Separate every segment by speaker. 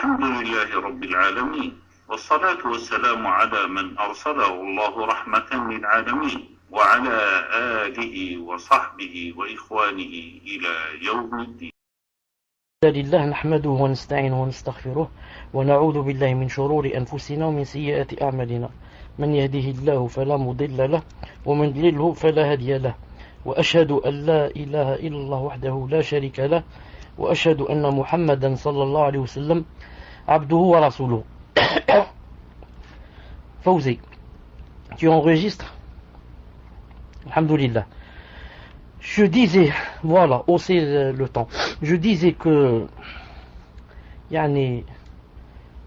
Speaker 1: الحمد لله رب العالمين والصلاة والسلام على من أرسله الله رحمة للعالمين وعلى آله وصحبه وإخوانه إلى يوم الدين.
Speaker 2: لله نحمده ونستعينه ونستغفره ونعوذ بالله من شرور أنفسنا ومن سيئات أعمالنا من يهده الله فلا مضل له ومن يضلله فلا هادي له وأشهد أن لا إله إلا الله وحده لا شريك له وأشهد أن محمدا صلى الله عليه وسلم عبده ورسوله. Fawzi, tu enregistres? Alhamdulillah. Je disais, voilà, hausser le temps. Je disais que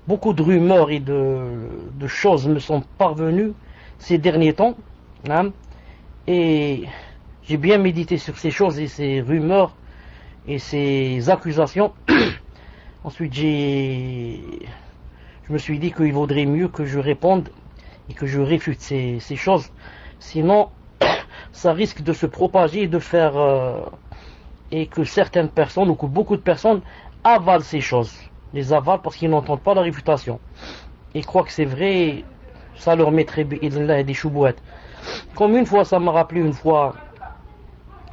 Speaker 2: beaucoup de rumeurs et de choses me sont parvenues ces derniers temps. Hein, et j'ai bien médité sur ces choses et ces rumeurs et ces accusations. Ensuite, je me suis dit qu'il vaudrait mieux que je réponde et que je réfute ces choses. Sinon, ça risque de se propager et de faire et que certaines personnes ou que beaucoup de personnes avalent ces choses, les avalent parce qu'ils n'entendent pas la réfutation et croient que c'est vrai, ça leur mettrait des choubouettes. Comme une fois, ça m'a rappelé une fois,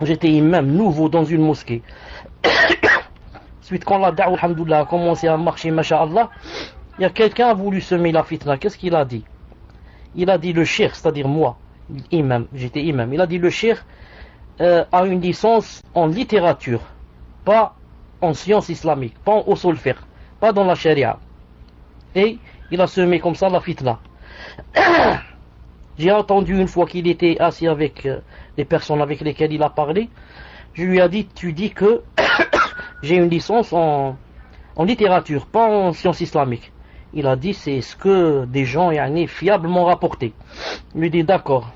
Speaker 2: j'étais imam nouveau dans une mosquée. Ensuite, quand la da'wa, alhamdoulilah, a commencé à marcher, masha'Allah, il y a quelqu'un qui a voulu semer la fitna. Qu'est-ce qu'il a dit? Il a dit le cheikh, c'est-à-dire moi, imam, j'étais imam. Il a dit le cheikh a une licence en littérature, pas en sciences islamiques, pas en usul fiqh, pas dans la charia. Et il a semé comme ça la fitna. J'ai entendu une fois qu'il était assis avec les personnes avec lesquelles il a parlé, je lui ai dit, tu dis que j'ai une licence en littérature, pas en sciences islamiques. Il a dit, c'est ce que des gens fiables m'ont rapporté. Je lui ai dit, d'accord,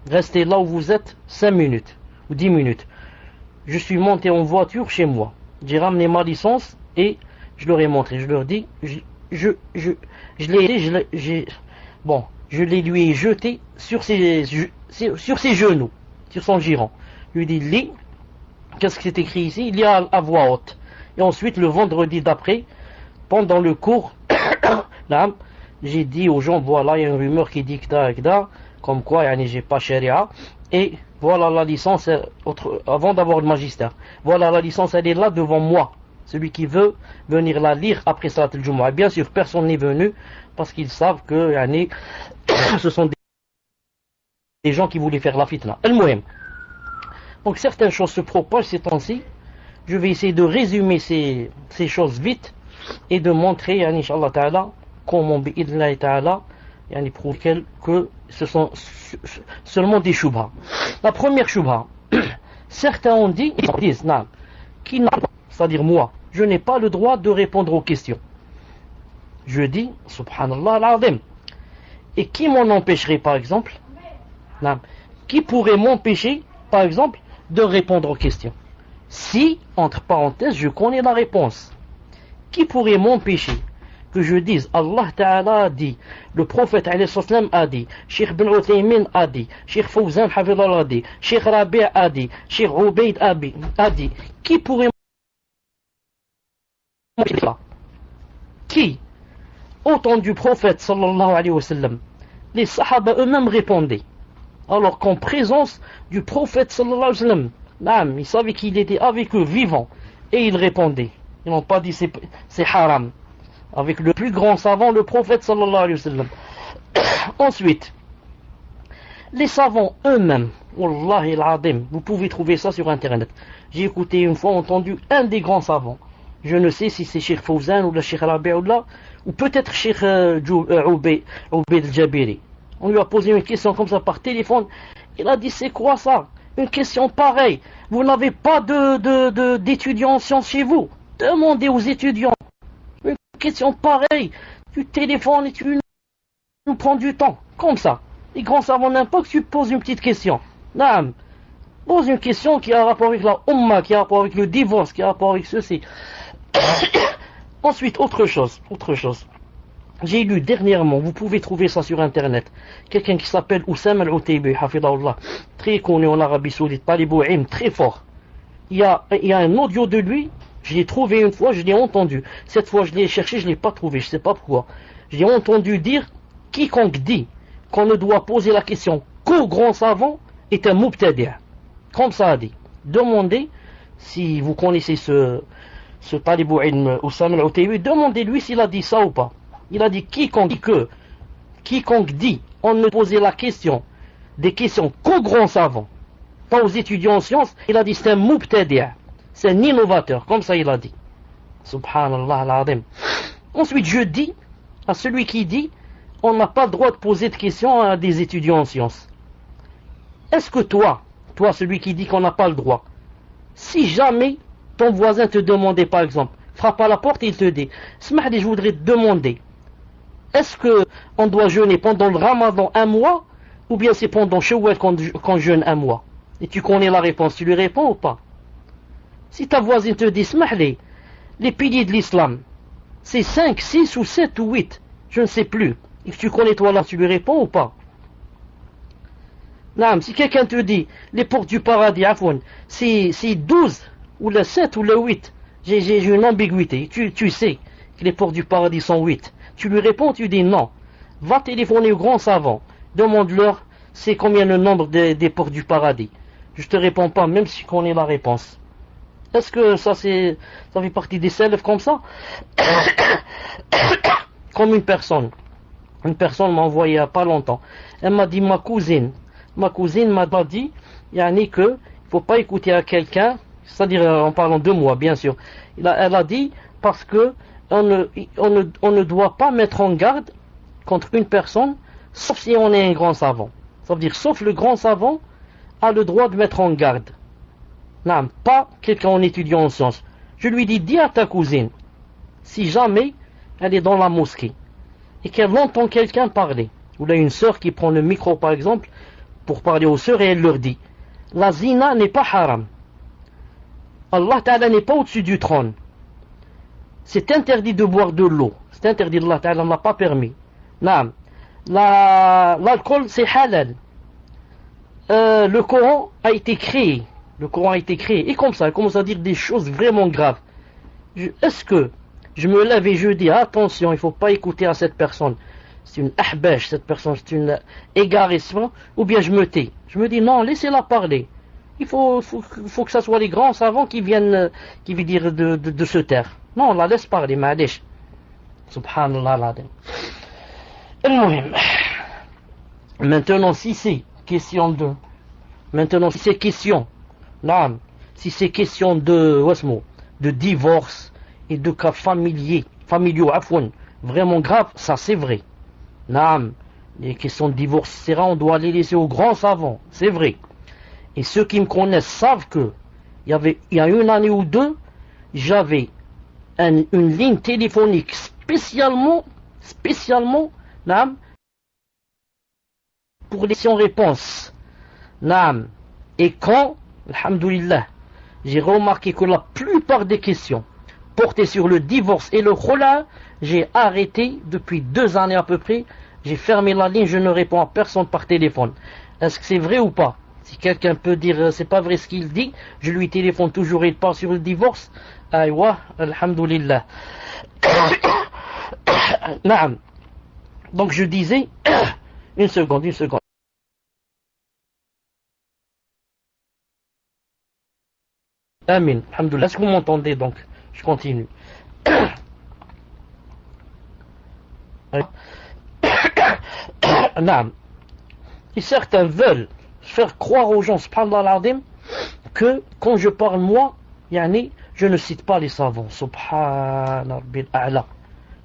Speaker 2: restez là où vous êtes 5 minutes ou 10 minutes. Je suis monté en voiture chez moi. J'ai ramené ma licence et je leur ai montré. Je leur ai dit, je les lui ai jeté sur ses genoux, sur son giron. Je lui ai dit, lis, qu'est-ce qui est écrit ici? Il y a à voix haute. Et ensuite, le vendredi d'après, pendant le cours, là, j'ai dit aux gens, voilà, il y a une rumeur qui dit que comme quoi, j'ai pas sharia, et voilà la licence, avant d'avoir le magistère, voilà la licence, elle est là devant moi, celui qui veut venir la lire après Salat al-Jumu'ah. Bien sûr, personne n'est venu, parce qu'ils savent que, ce sont des gens qui voulaient faire la fitna. Al-Muhim. Donc certaines choses se propagent ces temps-ci. Je vais essayer de résumer ces choses vite et de montrer, Inch'Allah Ta'ala, comment, bi'idnillahi Ta'ala, prouve que ce sont seulement des shubha. La première shubha, certains ont dit, ils disent, c'est-à-dire moi, je n'ai pas le droit de répondre aux questions. Je dis, subhanallah al-azim. Et qui m'en empêcherait, par exemple? Qui pourrait m'empêcher, par exemple, de répondre aux questions? Si, entre parenthèses, je connais la réponse. Qui pourrait m'empêcher que je dise, Allah Ta'ala a dit, le prophète alayhi salam a dit, Cheikh Ibn Uthaymin a dit, Cheikh Fawzan Hafidhullah a dit, Cheikh Rabi' a dit, Cheikh Ubayd a dit. Qui pourrait m'empêcher? Qui, au temps du prophète sallallahu alayhi wa sallam, les sahaba eux-mêmes répondaient, alors qu'en présence du prophète sallallahu alayhi wa sallam, ils savaient qu'il était avec eux vivant et ils répondaient. Ils n'ont pas dit c'est haram. Avec le plus grand savant, le prophète sallallahu alayhi wa sallam. Ensuite, les savants eux-mêmes, wallahi al-azim, vous pouvez trouver ça sur internet. J'ai écouté une fois, entendu un des grands savants. Je ne sais si c'est Cheikh Fawzan ou le Cheikh Rabi' ou peut-être Cheikh Ubayd al-Jabiri. On lui a posé une question comme ça par téléphone. Il a dit, c'est quoi ça? Une question pareille. Vous n'avez pas d'étudiants en sciences chez vous? Demandez aux étudiants. Une question pareille. Tu téléphones et tu nous prends du temps. Comme ça. Les grands savants n'aiment pas que tu poses une petite question. Pose une question qui a rapport avec la Ummah, qui a rapport avec le divorce, qui a rapport avec ceci. Ensuite, autre chose. J'ai lu dernièrement, vous pouvez trouver ça sur internet, quelqu'un qui s'appelle Oussam al-Utaybi, hafidahullah, très connu en Arabie Saoudite, talibou ilm, très fort. Il y a un audio de lui Je l'ai trouvé une fois, je l'ai entendu. Cette fois, je l'ai cherché, je ne l'ai pas trouvé, je ne sais pas pourquoi. Je l'ai entendu dire, quiconque dit qu'on ne doit poser la question qu'au grand savant est un mubtadi'. Comme ça a dit. Demandez, si vous connaissez ce talibou ilm Oussam al-Outaïwi, demandez-lui s'il a dit ça ou pas. Il a dit quiconque dit on ne posait la question, des questions qu'aux grands savants, pas aux étudiants en sciences, il a dit c'est un mubtadi', c'est un innovateur, comme ça il a dit. Subhanallah al-Azim. Ensuite je dis à celui qui dit on n'a pas le droit de poser de questions à des étudiants en sciences. Est-ce que toi celui qui dit qu'on n'a pas le droit, si jamais ton voisin te demandait par exemple, frappe à la porte et il te dit Smahdi, je voudrais te demander, est-ce que on doit jeûner pendant le Ramadan un mois ou bien c'est pendant Shawwal qu'on jeûne un mois? Et tu connais la réponse, tu lui réponds ou pas? Si ta voisine te dit Smahdi, les piliers de l'islam c'est 5, 6 ou 7 ou 8, je ne sais plus, et que tu connais toi là, tu lui réponds ou pas? Non, si quelqu'un te dit les portes du paradis, c'est 12 ou le 7 ou le 8, j'ai une ambiguïté, tu sais que les portes du paradis sont 8, tu lui réponds, tu dis non, va téléphoner aux grands savants, demande-leur c'est combien le nombre des portes du paradis. Je te réponds pas même si je connais la réponse. Est-ce que ça fait partie des salafs comme ça? Comme une personne m'a envoyé il n'y a pas longtemps, elle m'a dit ma cousine m'a dit yani que il ne faut pas écouter à quelqu'un, c'est-à-dire en parlant de moi bien sûr, elle a dit parce que on ne doit pas mettre en garde contre une personne sauf si on est un grand savant, ça veut dire sauf le grand savant a le droit de mettre en garde, non, pas quelqu'un en étudiant en sciences. Je lui dis à ta cousine, si jamais elle est dans la mosquée et qu'elle entend quelqu'un parler, ou là une sœur qui prend le micro par exemple pour parler aux sœurs et elle leur dit la zina n'est pas haram, Allah Ta'ala n'est pas au-dessus du trône, c'est interdit de boire de l'eau, c'est interdit, Allah Ta'ala n'a pas permis, non, l'alcool c'est halal, le Coran a été créé, et comme ça elle commence à dire des choses vraiment graves. Est-ce que je me lève et je dis attention, il ne faut pas écouter à cette personne, c'est une ahbèche, cette personne c'est une égarée, ou bien je me tais, je me dis non, laissez-la parler, il faut que ce soit les grands savants qui viennent dire de se taire, non, on la laisse parler, ma'alish. Subhanallah l'adem. Maintenant si c'est question de divorce et de cas familiaux vraiment graves, ça c'est vrai. Naam, les questions de divorce, etc., on doit les laisser aux grands savants, c'est vrai. Et ceux qui me connaissent savent que il y a une année ou deux, j'avais une ligne téléphonique spécialement, naam, pour les questions-réponses. Naam. Et quand, alhamdoulilah, j'ai remarqué que la plupart des questions portées sur le divorce et le khula, j'ai arrêté depuis 2 années à peu près, j'ai fermé la ligne, je ne réponds à personne par téléphone. Est-ce que c'est vrai ou pas? Si quelqu'un peut dire c'est pas vrai ce qu'il dit, je lui téléphone toujours et il part sur le divorce. Aïwa, alhamdoulilah. Naam. Donc je disais, une seconde. Amin, alhamdoulilah. Est-ce que vous m'entendez donc? Je continue. Naam. Et certains veulent faire croire aux gens, subhanallah al-azim, que quand je parle moi, je ne cite pas les savants, subhanallah a'la.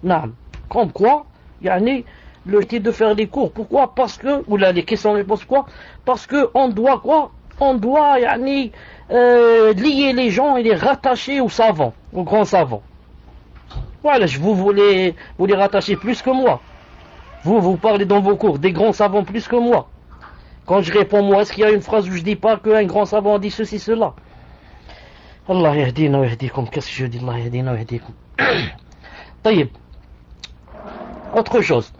Speaker 2: Naam. Comme quoi, le fait de faire les cours, pourquoi? Parce que, ou là les questions réponses quoi? Parce que on doit quoi? On doit lier les gens et les rattacher aux savants, aux grands savants. Voilà, vous voulez les rattacher plus que moi. Vous parlez dans vos cours des grands savants plus que moi. Quand je réponds moi, est-ce qu'il y a une phrase où je dis pas qu'un grand savant dit ceci, cela? Allah yahdina wa yahdikum. Qu'est-ce que je dis? Allah yahdina wa yahdikum. Taïb. Autre chose.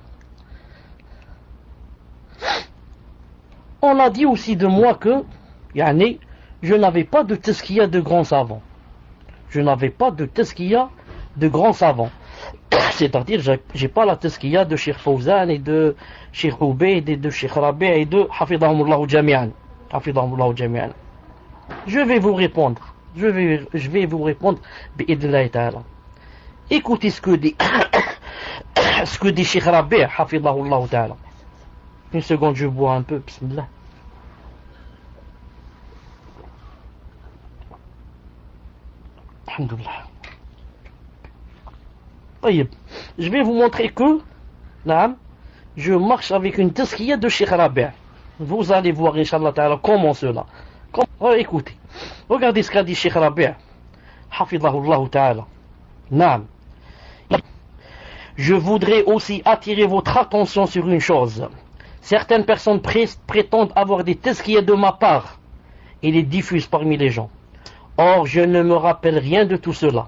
Speaker 2: On a dit aussi de moi que je n'avais pas de tazkiya de grands savants. je n'avais pas de tazkiya de grands savants. C'est-à-dire, j'ai pas la tazkiya de Cheikh Fawzan et de Cheikh Ubaid et de Cheikh Rabi' et de Hafidahumullahu Jami'an. Hafidahumullahu Jami'an. Je vais vous répondre. Je vais vous répondre. Bi'idnillahi ta'ala. Écoutez ce que dit Cheikh Rabi', Hafidahullahu ta'ala. Une seconde, je bois un peu. Bismillah. Alhamdulillah. Je vais vous montrer que là, je marche avec une tazkiya de Cheikh Rabi'. Vous allez voir, Inch'Allah ta'ala, comment cela. Écoutez, regardez ce qu'a dit Cheikh Rabi'. Hafidahullahu ta'ala. Naam. Je voudrais aussi attirer votre attention sur une chose. Certaines personnes prétendent avoir des tazkiyas de ma part et les diffusent parmi les gens. Or, je ne me rappelle rien de tout cela.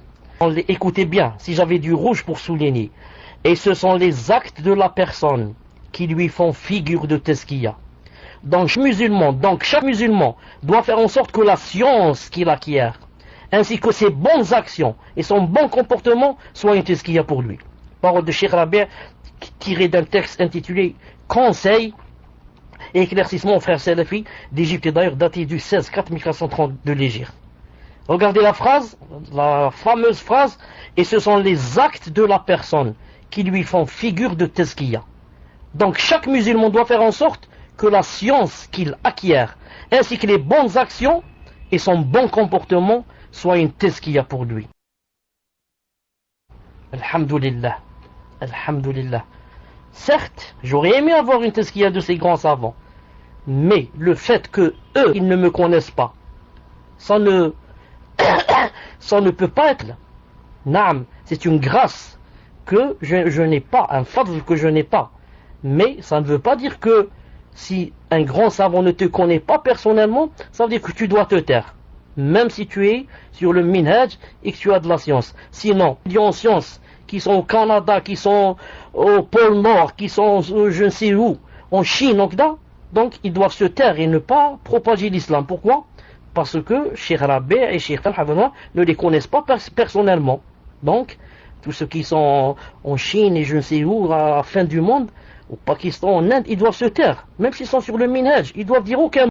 Speaker 2: Écoutez bien, si j'avais du rouge pour souligner. Et ce sont les actes de la personne qui lui font figure de tazkiya. Donc chaque musulman doit faire en sorte que la science qu'il acquiert, ainsi que ses bonnes actions et son bon comportement soient une tazkiya pour lui. Parole de Cheikh Rabi' tirée d'un texte intitulé Conseil et éclaircissement aux frères salafis d'Égypte, et d'ailleurs daté du 16-4-1430 de l'Égypte. Regardez la phrase, la fameuse phrase, et ce sont les actes de la personne qui lui font figure de tazkiya. Donc chaque musulman doit faire en sorte que la science qu'il acquiert, ainsi que les bonnes actions et son bon comportement soient une tazkiya pour lui. Alhamdulillah. Alhamdulillah. Certes, j'aurais aimé avoir une tazkiya de ces grands savants, mais le fait que eux, ils ne me connaissent pas, ça ne peut pas être. Naam, c'est une grâce que je n'ai pas, un fadl que je n'ai pas. Mais ça ne veut pas dire que si un grand savant ne te connaît pas personnellement, ça veut dire que tu dois te taire. Même si tu es sur le minhaj et que tu as de la science. Sinon, il y a en science qui sont au Canada, qui sont au pôle Nord, qui sont je ne sais où, en Chine, donc ils doivent se taire et ne pas propager l'islam. Pourquoi? Parce que Cheikh Rabi' et Cheikh Al-Hafidh ne les connaissent pas personnellement. Donc, tous ceux qui sont en Chine et je ne sais où, à la fin du monde, au Pakistan, en Inde, ils doivent se taire. Même s'ils sont sur le minhaj, ils doivent dire aucun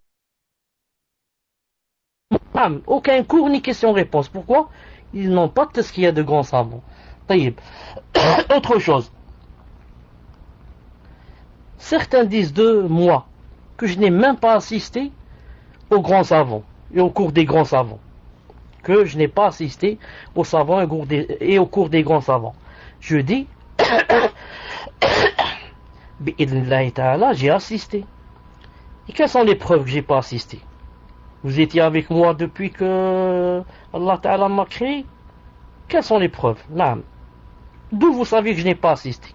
Speaker 2: cours ni question-réponse. Pourquoi? Ils n'ont pas de ce qu'il y a de grands savants. Autre chose. Certains disent de moi que je n'ai même pas assisté aux grands savants et au cours des grands savants. Que je n'ai pas assisté aux savants et au cours des grands savants. Je dis, bi'idhnillahi ta'ala, j'ai assisté. Et quelles sont les preuves que j'ai pas assisté? Vous étiez avec moi depuis que Allah Ta'ala m'a créé? Quelles sont les preuves? Naam. D'où vous savez que je n'ai pas assisté?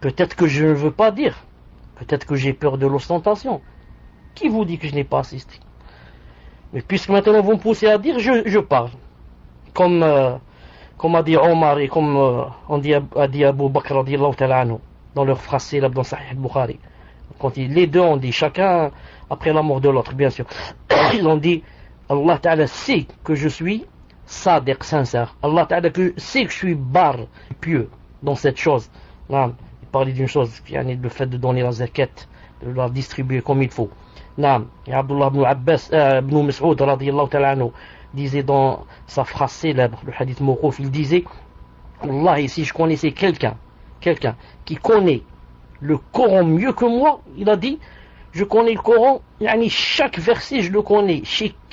Speaker 2: Peut-être que je ne veux pas dire. Peut-être que j'ai peur de l'ostentation. Qui vous dit que je n'ai pas assisté? Mais puisque maintenant vous me poussez à dire, je parle. Comme a dit Omar et comme a dit Abu Bakr radiyallahu ta'ala anhu, dans leur phrase célèbre dans Sahih al-Bukhari. Quand les deux ont dit, chacun après la mort de l'autre, bien sûr. Ils ont dit, Allah Ta'ala sait que je suis sadiq, sincère. Allah Ta'ala sait que je suis bar, pieux, dans cette chose. Là, il parlait d'une chose, le fait de donner la zakat, de la distribuer comme il faut. Là, et Abdullah ibn Abbas, ibn Mas'ud, radiyallahu ta'ala anhu, disait dans sa phrase célèbre, le hadith mawqouf, il disait, Allah, et si je connaissais quelqu'un qui connaît le Coran mieux que moi, il a dit, je connais le Coran, chaque verset je le connais,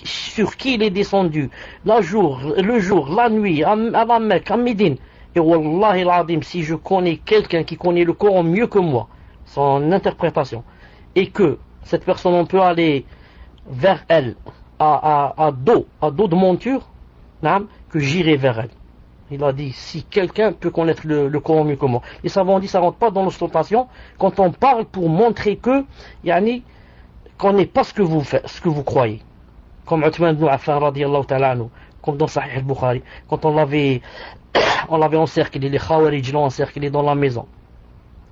Speaker 2: sur qui il est descendu, le jour, la nuit, à la Mecque, à Médine. Et Wallahi al-Azim, si je connais quelqu'un qui connaît le Coran mieux que moi, son interprétation, et que cette personne, on peut aller vers elle, à dos de monture, que j'irai vers elle. Il a dit, si quelqu'un peut connaître le Coran mieux que moi. Les savants ont dit, ça ne rentre pas dans l'ostentation quand on parle pour montrer que, qu'on n'est pas ce que vous faites, ce que vous croyez. Comme Uthman ibn Affan, radiyallahu ta'ala anhu, comme dans Sahih al-Bukhari, quand on l'avait encerclé, les Khawarij l'ont encerclé dans la maison.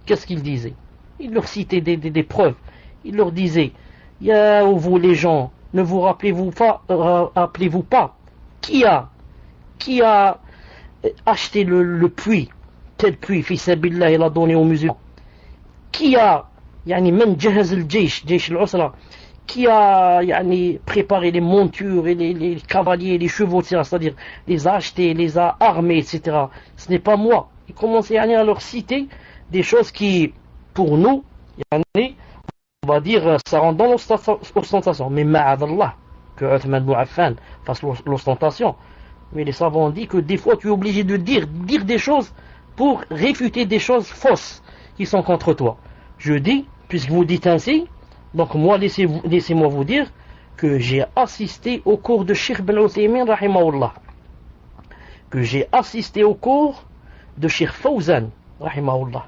Speaker 2: Qu'est-ce qu'il disait? Il leur citait des preuves. Il leur disait, vous les gens, ne vous rappelez-vous pas Qui a acheté le puits, tel puits, fi sabilillah, il a donné aux musulmans? Qui a, même jahaz al-jaysh, jaysh al-usra, qui a préparé les montures et les cavaliers, les chevaux, etc., c'est-à-dire les a achetés, les a armés, etc. Ce n'est pas moi. Ils commençaient à leur citer des choses qui, pour nous, on va dire, ça rentre dans l'ostentation. Mais ma'adallah, que Uthman ibn Affan fasse l'ostentation. Mais les savants ont dit que des fois tu es obligé de dire des choses pour réfuter des choses fausses qui sont contre toi. Je dis, puisque vous dites ainsi, donc moi laissez-moi vous dire que j'ai assisté au cours de Cheikh Ben Uthaymin rahimahullah, que j'ai assisté au cours de Cheikh Fawzan rahimahullah,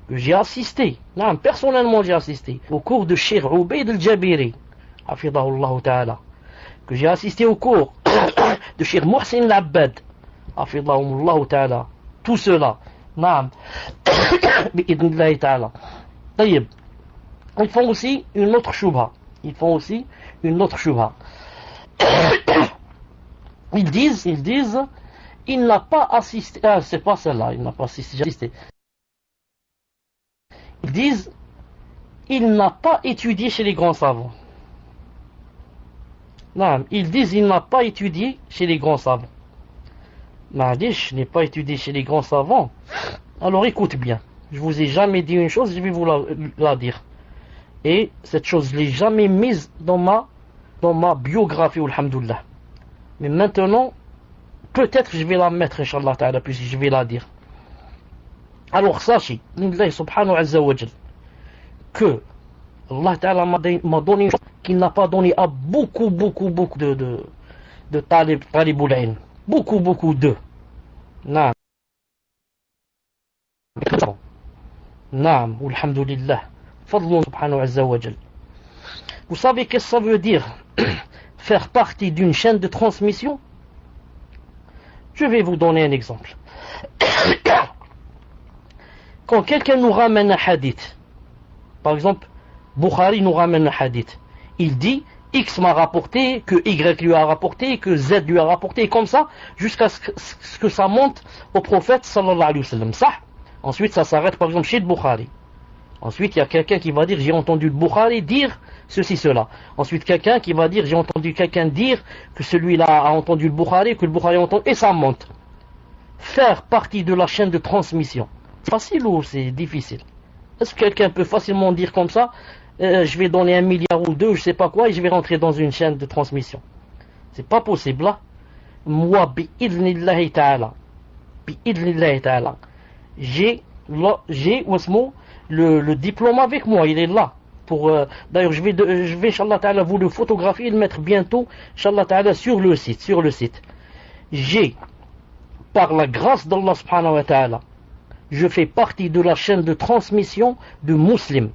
Speaker 2: que j'ai assisté, non, personnellement j'ai assisté au cours de Cheikh Ubayd al-Jabiri hafidahullah ta'ala, que j'ai assisté au cours de Cheikh Mohsin al-Abbad hafidahullah ta'ala, tout cela, non, bi'idnillahi ta'ala. طيب, ils font aussi une autre shubha. Ils disent, il n'a pas assisté. Ah, c'est pas celle-là, il n'a pas assisté. Ils disent, il n'a pas étudié chez les grands savants. Non, ils disent, il n'a pas étudié chez les grands savants. Je n'ai pas étudié chez les grands savants. Alors écoute bien, je vous ai jamais dit une chose, je vais vous la dire. Et cette chose, je ne l'ai jamais mise dans ma biographie, alhamdoulilah. Mais maintenant, peut-être je vais la mettre, Inch'Allah ta'ala, puisque je vais la dire. Alors sachez, Allah subhanahu wa ta'ala, que Allah ta'ala m'a donné une chose qu'il n'a pas donné à beaucoup de talibul ilm. Beaucoup de. Naam. Naam, alhamdulillah. Fadlun subhanahu wa ta'ala. Vous savez qu'est-ce que ça veut dire faire partie d'une chaîne de transmission? Je vais vous donner un exemple. Quand quelqu'un nous ramène un hadith, par exemple, Bukhari nous ramène un hadith, il dit X m'a rapporté, que Y lui a rapporté, que Z lui a rapporté, et comme ça, jusqu'à ce que ça monte au prophète sallallahu alayhi wa sallam. Ça. Ensuite, ça s'arrête par exemple chez le Bukhari. Ensuite, il y a quelqu'un qui va dire j'ai entendu le Bukhari dire ceci, cela. Ensuite, quelqu'un qui va dire j'ai entendu quelqu'un dire que celui-là a entendu le Bukhari, que le Bukhari a entendu, et ça monte. Faire partie de la chaîne de transmission, c'est facile ou c'est difficile? Est-ce que quelqu'un peut facilement dire comme ça je vais donner 1 milliard ou 2, je sais pas quoi, et je vais rentrer dans une chaîne de transmission? C'est pas possible là. Moi, bi'idnillahi ta'ala, j'ai le diplôme avec moi, il est là. D'ailleurs, je vais, Inch'Allah ta'ala, vous le photographier et le mettre bientôt, Inch'Allah ta'ala, sur le site. J'ai, par la grâce d'Allah subhanahu wa ta'ala, je fais partie de la chaîne de transmission de Muslim.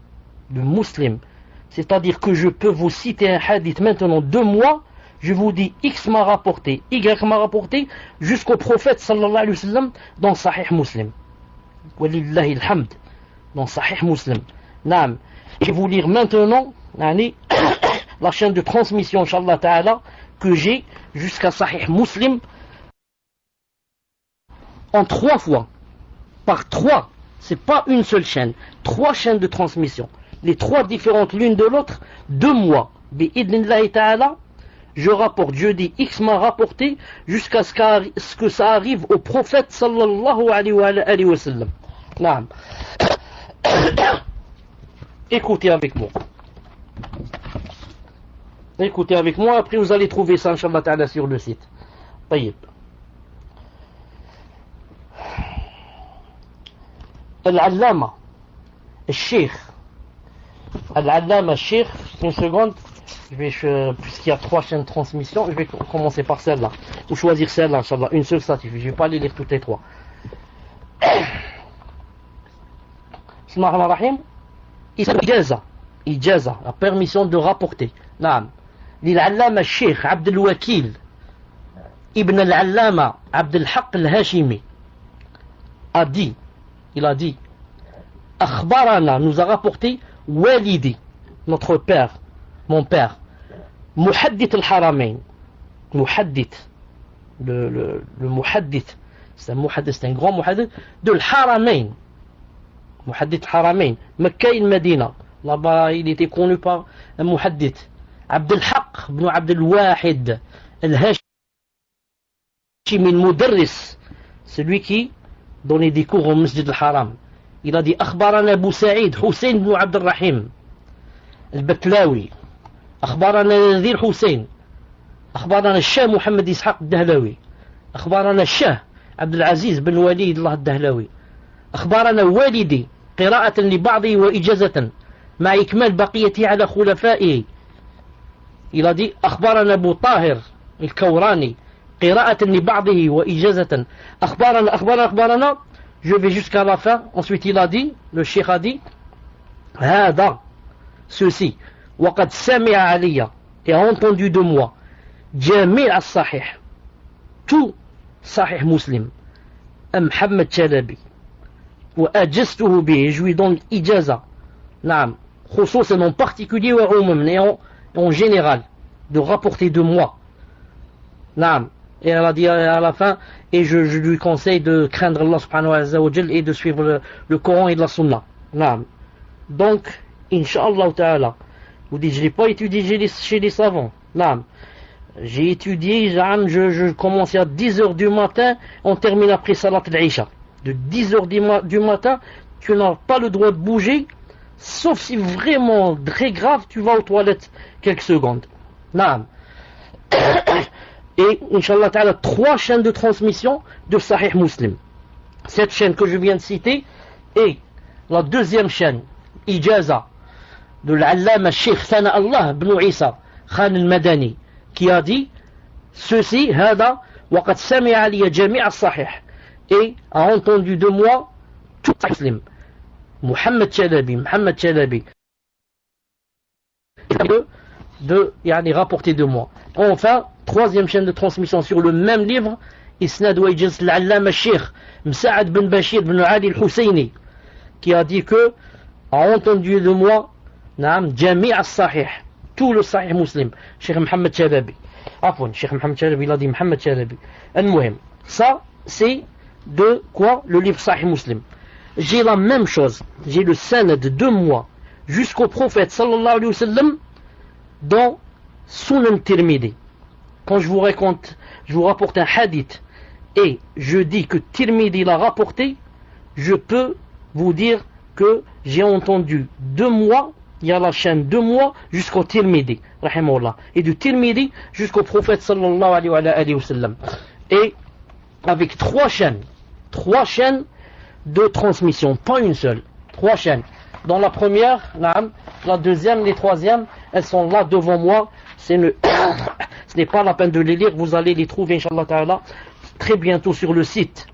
Speaker 2: C'est-à-dire que je peux vous citer un hadith maintenant de moi, je vous dis X m'a rapporté, Y m'a rapporté, jusqu'au prophète sallallahu alayhi wa sallam dans Sahih Muslim. Walillahi alhamd, dans Sahih Muslim. Naam. Je vais vous lire maintenant la chaîne de transmission, Inch'Allah ta'ala, que j'ai jusqu'à Sahih Muslim en 3 fois. Par 3, c'est pas une seule chaîne, 3 chaînes de transmission. Les 3 différentes l'une de l'autre, 2 mois. Bi'idnillahi ta'ala, je rapporte, je dis X m'a rapporté jusqu'à ce que ça arrive au prophète sallallahu alayhi wa sallam. Naam. Écoutez avec moi, après vous allez trouver ça, Inch'Allah ta'ala, sur le site. طيب. Al-Allama, الشيخ, une seconde, puisqu'il y a 3 chaînes de transmission, je vais commencer par celle-là, ou choisir celle-là, Inch'Allah, une seule ça suffit, je ne vais pas les lire toutes les 3. Bismillahirrahmanirrahim. Ijaza, la permission de rapporter. Naam. للعلامة الشيخ عبد الوكيل ابن العلامة عبد الحق الهاشمي il a dit أخبرنا, nous a rapporté والدي, notre père, mon père, محدث الحرمين, محدث le muhaddith, c'est un grand muhaddith de l'Haramain, muhaddith Haramain, Mecca et Medina. Là-bas, il était connu par un muhaddith, Abdel Haq ibn Abdel Wahid al-Hashimi al-Mudarris, celui qui donnait des cours au Masjid al-Haram. Il a dit أخبرنا أبو سعيد حسين بن عبد الرحيم البتلاوي، أخبرنا نذير حسين، أخبرنا الشاه محمد إسحاق الدهلاوي، أخبرنا الشاه عبد العزيز بن وليد الله الدهلاوي، أخبرنا والدي قراءة لبعضه وإجازة مع إكمال بقيته على خلفائه. Il a dit أخبرنا أبو طاهر الكوراني قراءة لبعضه وإجازة، أخبرنا je vais jusqu'à la fin. Ensuite il a dit, le cheikh a dit هذا ceci وقد سمع علي et a entendu de moi جميع الصحيح tout صحيح مسلم محمد شلبي وأجزته به, je lui donne إجازة نعم خصوصا en particulier وعموما et en général de rapporter de moi نعم. Et elle a dit à la fin, et je lui conseille de craindre Allah subhanahu wa ta'ala et de suivre le Coran et la Sunna. Naam. Donc, Inch'Allah ta'ala, vous dites, je n'ai pas étudié chez les savants. Naam. J'ai étudié, je commence à 10h du matin, on termine après Salat al-Isha. De 10h du matin, tu n'as pas le droit de bouger, sauf si vraiment très grave, tu vas aux toilettes quelques secondes. Naam. Et, Inch'Allah ta'ala, 3 chaînes de transmission de Sahih Muslim. Cette chaîne que je viens de citer, et la deuxième chaîne, Ijaza, de l'Allama Sheikh Thana Allah ibn Isa Khan al-Madani, qui a dit ceci, Hada, وقد سمع علي جميع الصحيح, et a entendu de moi tout Muslim. Mohamed Chalabi, de rapporter de moi. Enfin, troisième chaîne de transmission sur le même livre, Isnad wa Ijaz al-Allama Sheikh Msa'ad bin Bashir bin Ali al-Husayni, qui a dit que a entendu de moi Jami' al-Sahih, tout le Sahih Muslim, Cheikh Mohamed Chalabi. Cheikh Mohamed Chalabi, il a dit Mohamed Chalabi. Al-Muhim. Ça, c'est de quoi? Le livre Sahih Muslim. J'ai la même chose, j'ai le sanad de moi jusqu'au prophète sallallahu alayhi wa sallam dans Sunan Tirmidhi. Quand je vous rapporte un hadith et je dis que Tirmidhi l'a rapporté, je peux vous dire que j'ai entendu de moi, il y a la chaîne de moi jusqu'au Tirmidhi, rahimahullah, et du Tirmidhi jusqu'au prophète sallallahu alayhi wa sallam. Et avec 3 chaînes de transmission, pas une seule, 3 chaînes. Dans la première, la deuxième, les troisièmes, elles sont là devant moi. Ce n'est pas la peine de les lire, vous allez les trouver, Inch'Allah Ta'ala, très bientôt sur le site.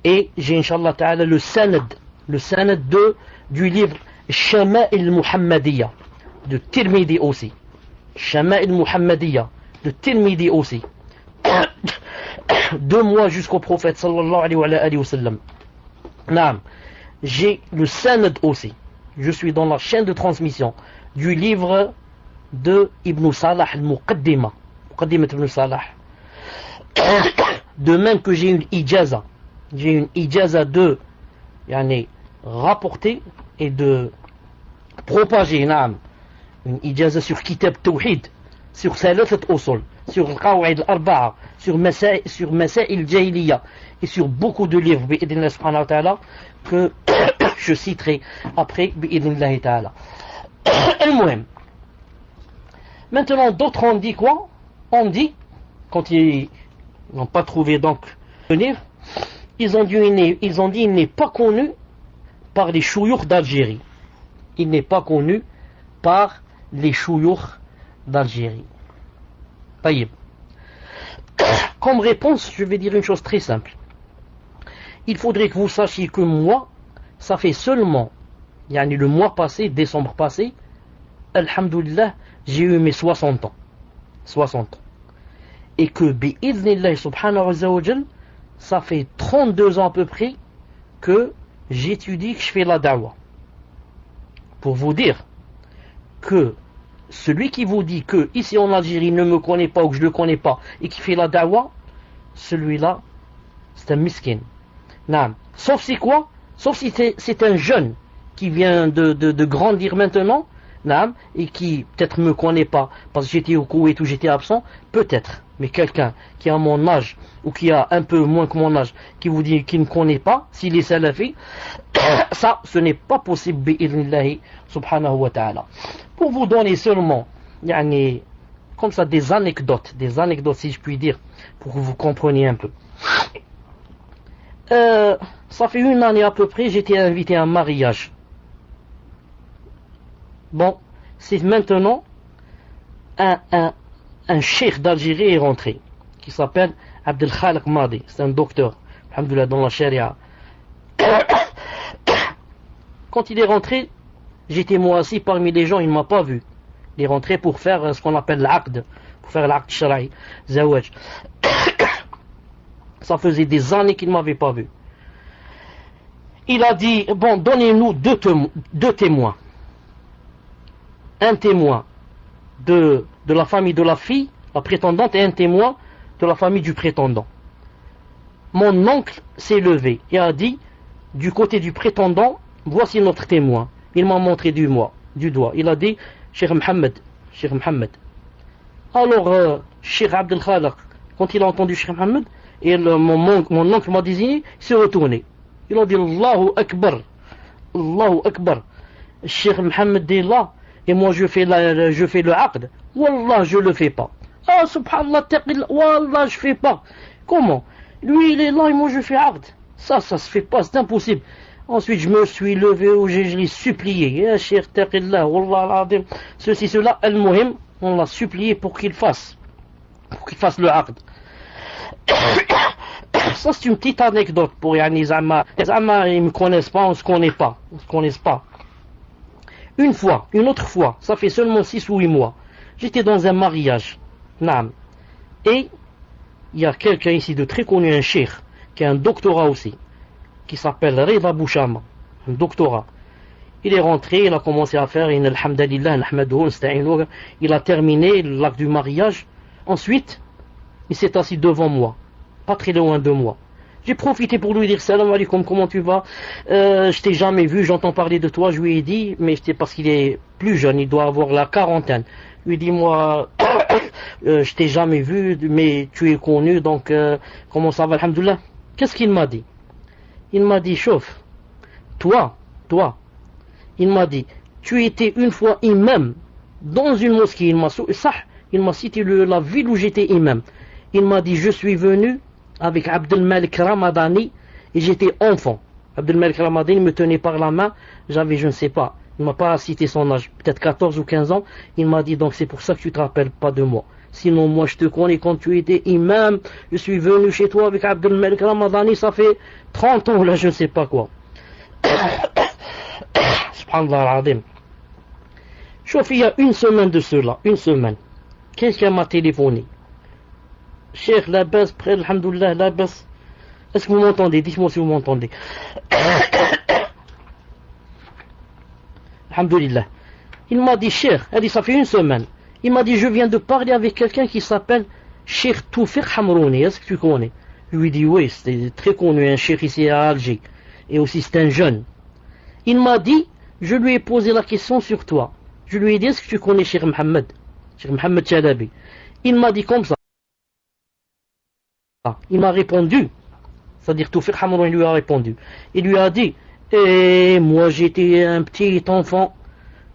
Speaker 2: Et j'ai, Inch'Allah Ta'ala, le sanad du livre Shama'il Muhammadiyya, de Tirmidhi aussi. Shama'il Muhammadiyya, de Tirmidhi aussi. 2 mois jusqu'au prophète, sallallahu alayhi wa sallam. J'ai le sanad aussi. Je suis dans la chaîne de transmission du livre de Ibn Salah al-Muqaddima Ibn Salah. De même que j'ai une ijaza de rapporter et de propager une ijaza sur Kitab Tawhid, sur Thalathat Usul, sur Al-Qawa'id al-Arba'a, sur Masail Jahiliya et sur beaucoup de livres bi'idhnillah subhanahu wa ta'ala que je citerai après bi'idhnillah ta'ala. Al-Muhim. Maintenant, d'autres ont dit quoi? On dit, quand ils n'ont pas trouvé donc le livre, ils ont dit il n'est pas connu par les chouyours d'Algérie. Il n'est pas connu par les chouyours d'Algérie. Taïb. Comme réponse, je vais dire une chose très simple. Il faudrait que vous sachiez que moi, ça fait seulement, le mois passé, décembre passé, alhamdoulilah, j'ai eu mes 60 ans. 60 ans. Et que, bi'idhnillah subhanahu wa ta'ala, ça fait 32 ans à peu près que j'étudie, que je fais la da'wah. Pour vous dire que celui qui vous dit que ici en Algérie il ne me connaît pas ou que je ne le connais pas et qui fait la da'wah, celui-là, c'est un miskin. Non. Sauf si quoi? Sauf si c'est un jeune qui vient de grandir maintenant, non, et qui peut-être me connaît pas, parce que j'étais au Koweït ou j'étais absent, peut-être. Mais quelqu'un qui a mon âge, ou qui a un peu moins que mon âge, qui vous dit qu'il ne connaît pas, s'il est salafi, ça, ce n'est pas possible, bi'idhnillahi subhanahu wa ta'ala. Pour vous donner seulement, yani, comme ça, des anecdotes si je puis dire, pour que vous compreniez un peu. Ça fait une année à peu près, j'étais invité à un mariage. Bon, c'est maintenant un cheikh d'Algérie est rentré, qui s'appelle Abdel Khaliq Madi, c'est un docteur, alhamdoulilah, dans la charia. Quand il est rentré, j'étais moi assis parmi les gens, il ne m'a pas vu. Il est rentré pour faire ce qu'on appelle l'aqd, pour faire l'aqd shara'i, zawaj. Ça faisait des années qu'il ne m'avait pas vu. Il a dit, bon, donnez-nous deux témoins. Un témoin de la famille de la fille, la prétendante, et un témoin de la famille du prétendant. Mon oncle s'est levé et a dit, du côté du prétendant, voici notre témoin. Il m'a montré du doigt. Il a dit, Cheikh Mohammed. Alors, Cheikh Abdel Khaliq, quand il a entendu Cheikh Mohammed, et mon oncle m'a désigné, il s'est retourné. Il a dit, Allahu Akbar. Cheikh Mohammed est là, et moi je fais le aqd. Wallah, je le fais pas. Ah, subhanallah, wallah, je fais pas. Comment? Lui, il est là, et moi je fais aqd. Ça se fait pas, c'est impossible. Ensuite, je me suis levé, je l'ai supplié. Ya Cheikh Taqillah, wallah al-adim. Ceci, cela, al-muhim, on l'a supplié pour qu'il fasse le aqd. Ça, c'est une petite anecdote pour Yani Zama. Les Zama, ils me connaissent pas, on se connaît pas. Une autre fois, ça fait seulement 6 ou 8 mois, j'étais dans un mariage. Naam. Et il y a quelqu'un ici de très connu, un cheikh, qui a un doctorat aussi, qui s'appelle Rida Bouchama, un doctorat. Il est rentré, il a commencé à faire il a terminé l'acte du mariage. Ensuite, il s'est assis devant moi, pas très loin de moi. J'ai profité pour lui dire salam alaikum, comment tu vas? Je t'ai jamais vu, j'entends parler de toi. Je lui ai dit, mais c'était parce qu'il est plus jeune, il doit avoir la quarantaine. Je lui ai dit, moi, je t'ai jamais vu, mais tu es connu, donc comment ça va, alhamdoulilah? Qu'est-ce qu'il m'a dit? Il m'a dit, chauffe, toi, il m'a dit, tu étais une fois imam dans une mosquée. Il m'a cité la ville où j'étais imam. Il m'a dit, je suis venu avec Abdel Malik Ramadani et j'étais enfant. Abdel Malik Ramadani me tenait par la main, j'avais, je ne sais pas, il ne m'a pas cité son âge, peut-être 14 ou 15 ans. Il m'a dit, donc c'est pour ça que tu ne te rappelles pas de moi. Sinon moi je te connais quand tu étais imam, je suis venu chez toi avec Abdel Malik Ramadani, ça fait 30 ans là, je ne sais pas quoi. Subhanallah al-Azim. Sauf il y a une semaine de cela, quelqu'un m'a téléphoné. Cheikh, la baisse, près, alhamdoulilah, la baisse. Est-ce que vous m'entendez? Dites-moi si vous m'entendez. Alhamdoulilah. Il m'a dit, Cheikh, elle dit, ça fait une semaine. Il m'a dit, je viens de parler avec quelqu'un qui s'appelle Cheikh Toufiq Hamrouni. Est-ce que tu connais? Je lui ai dit, oui, c'est très connu, un cheikh ici à Alger. Et aussi, c'est un jeune. Il m'a dit, je lui ai posé la question sur toi. Je lui ai dit, est-ce que tu connais Cheikh Mohammed Chalabi? Il m'a dit comme ça. Il m'a répondu, c'est-à-dire Toufiq Hamrouni lui a répondu. Il lui a dit, moi j'étais un petit enfant,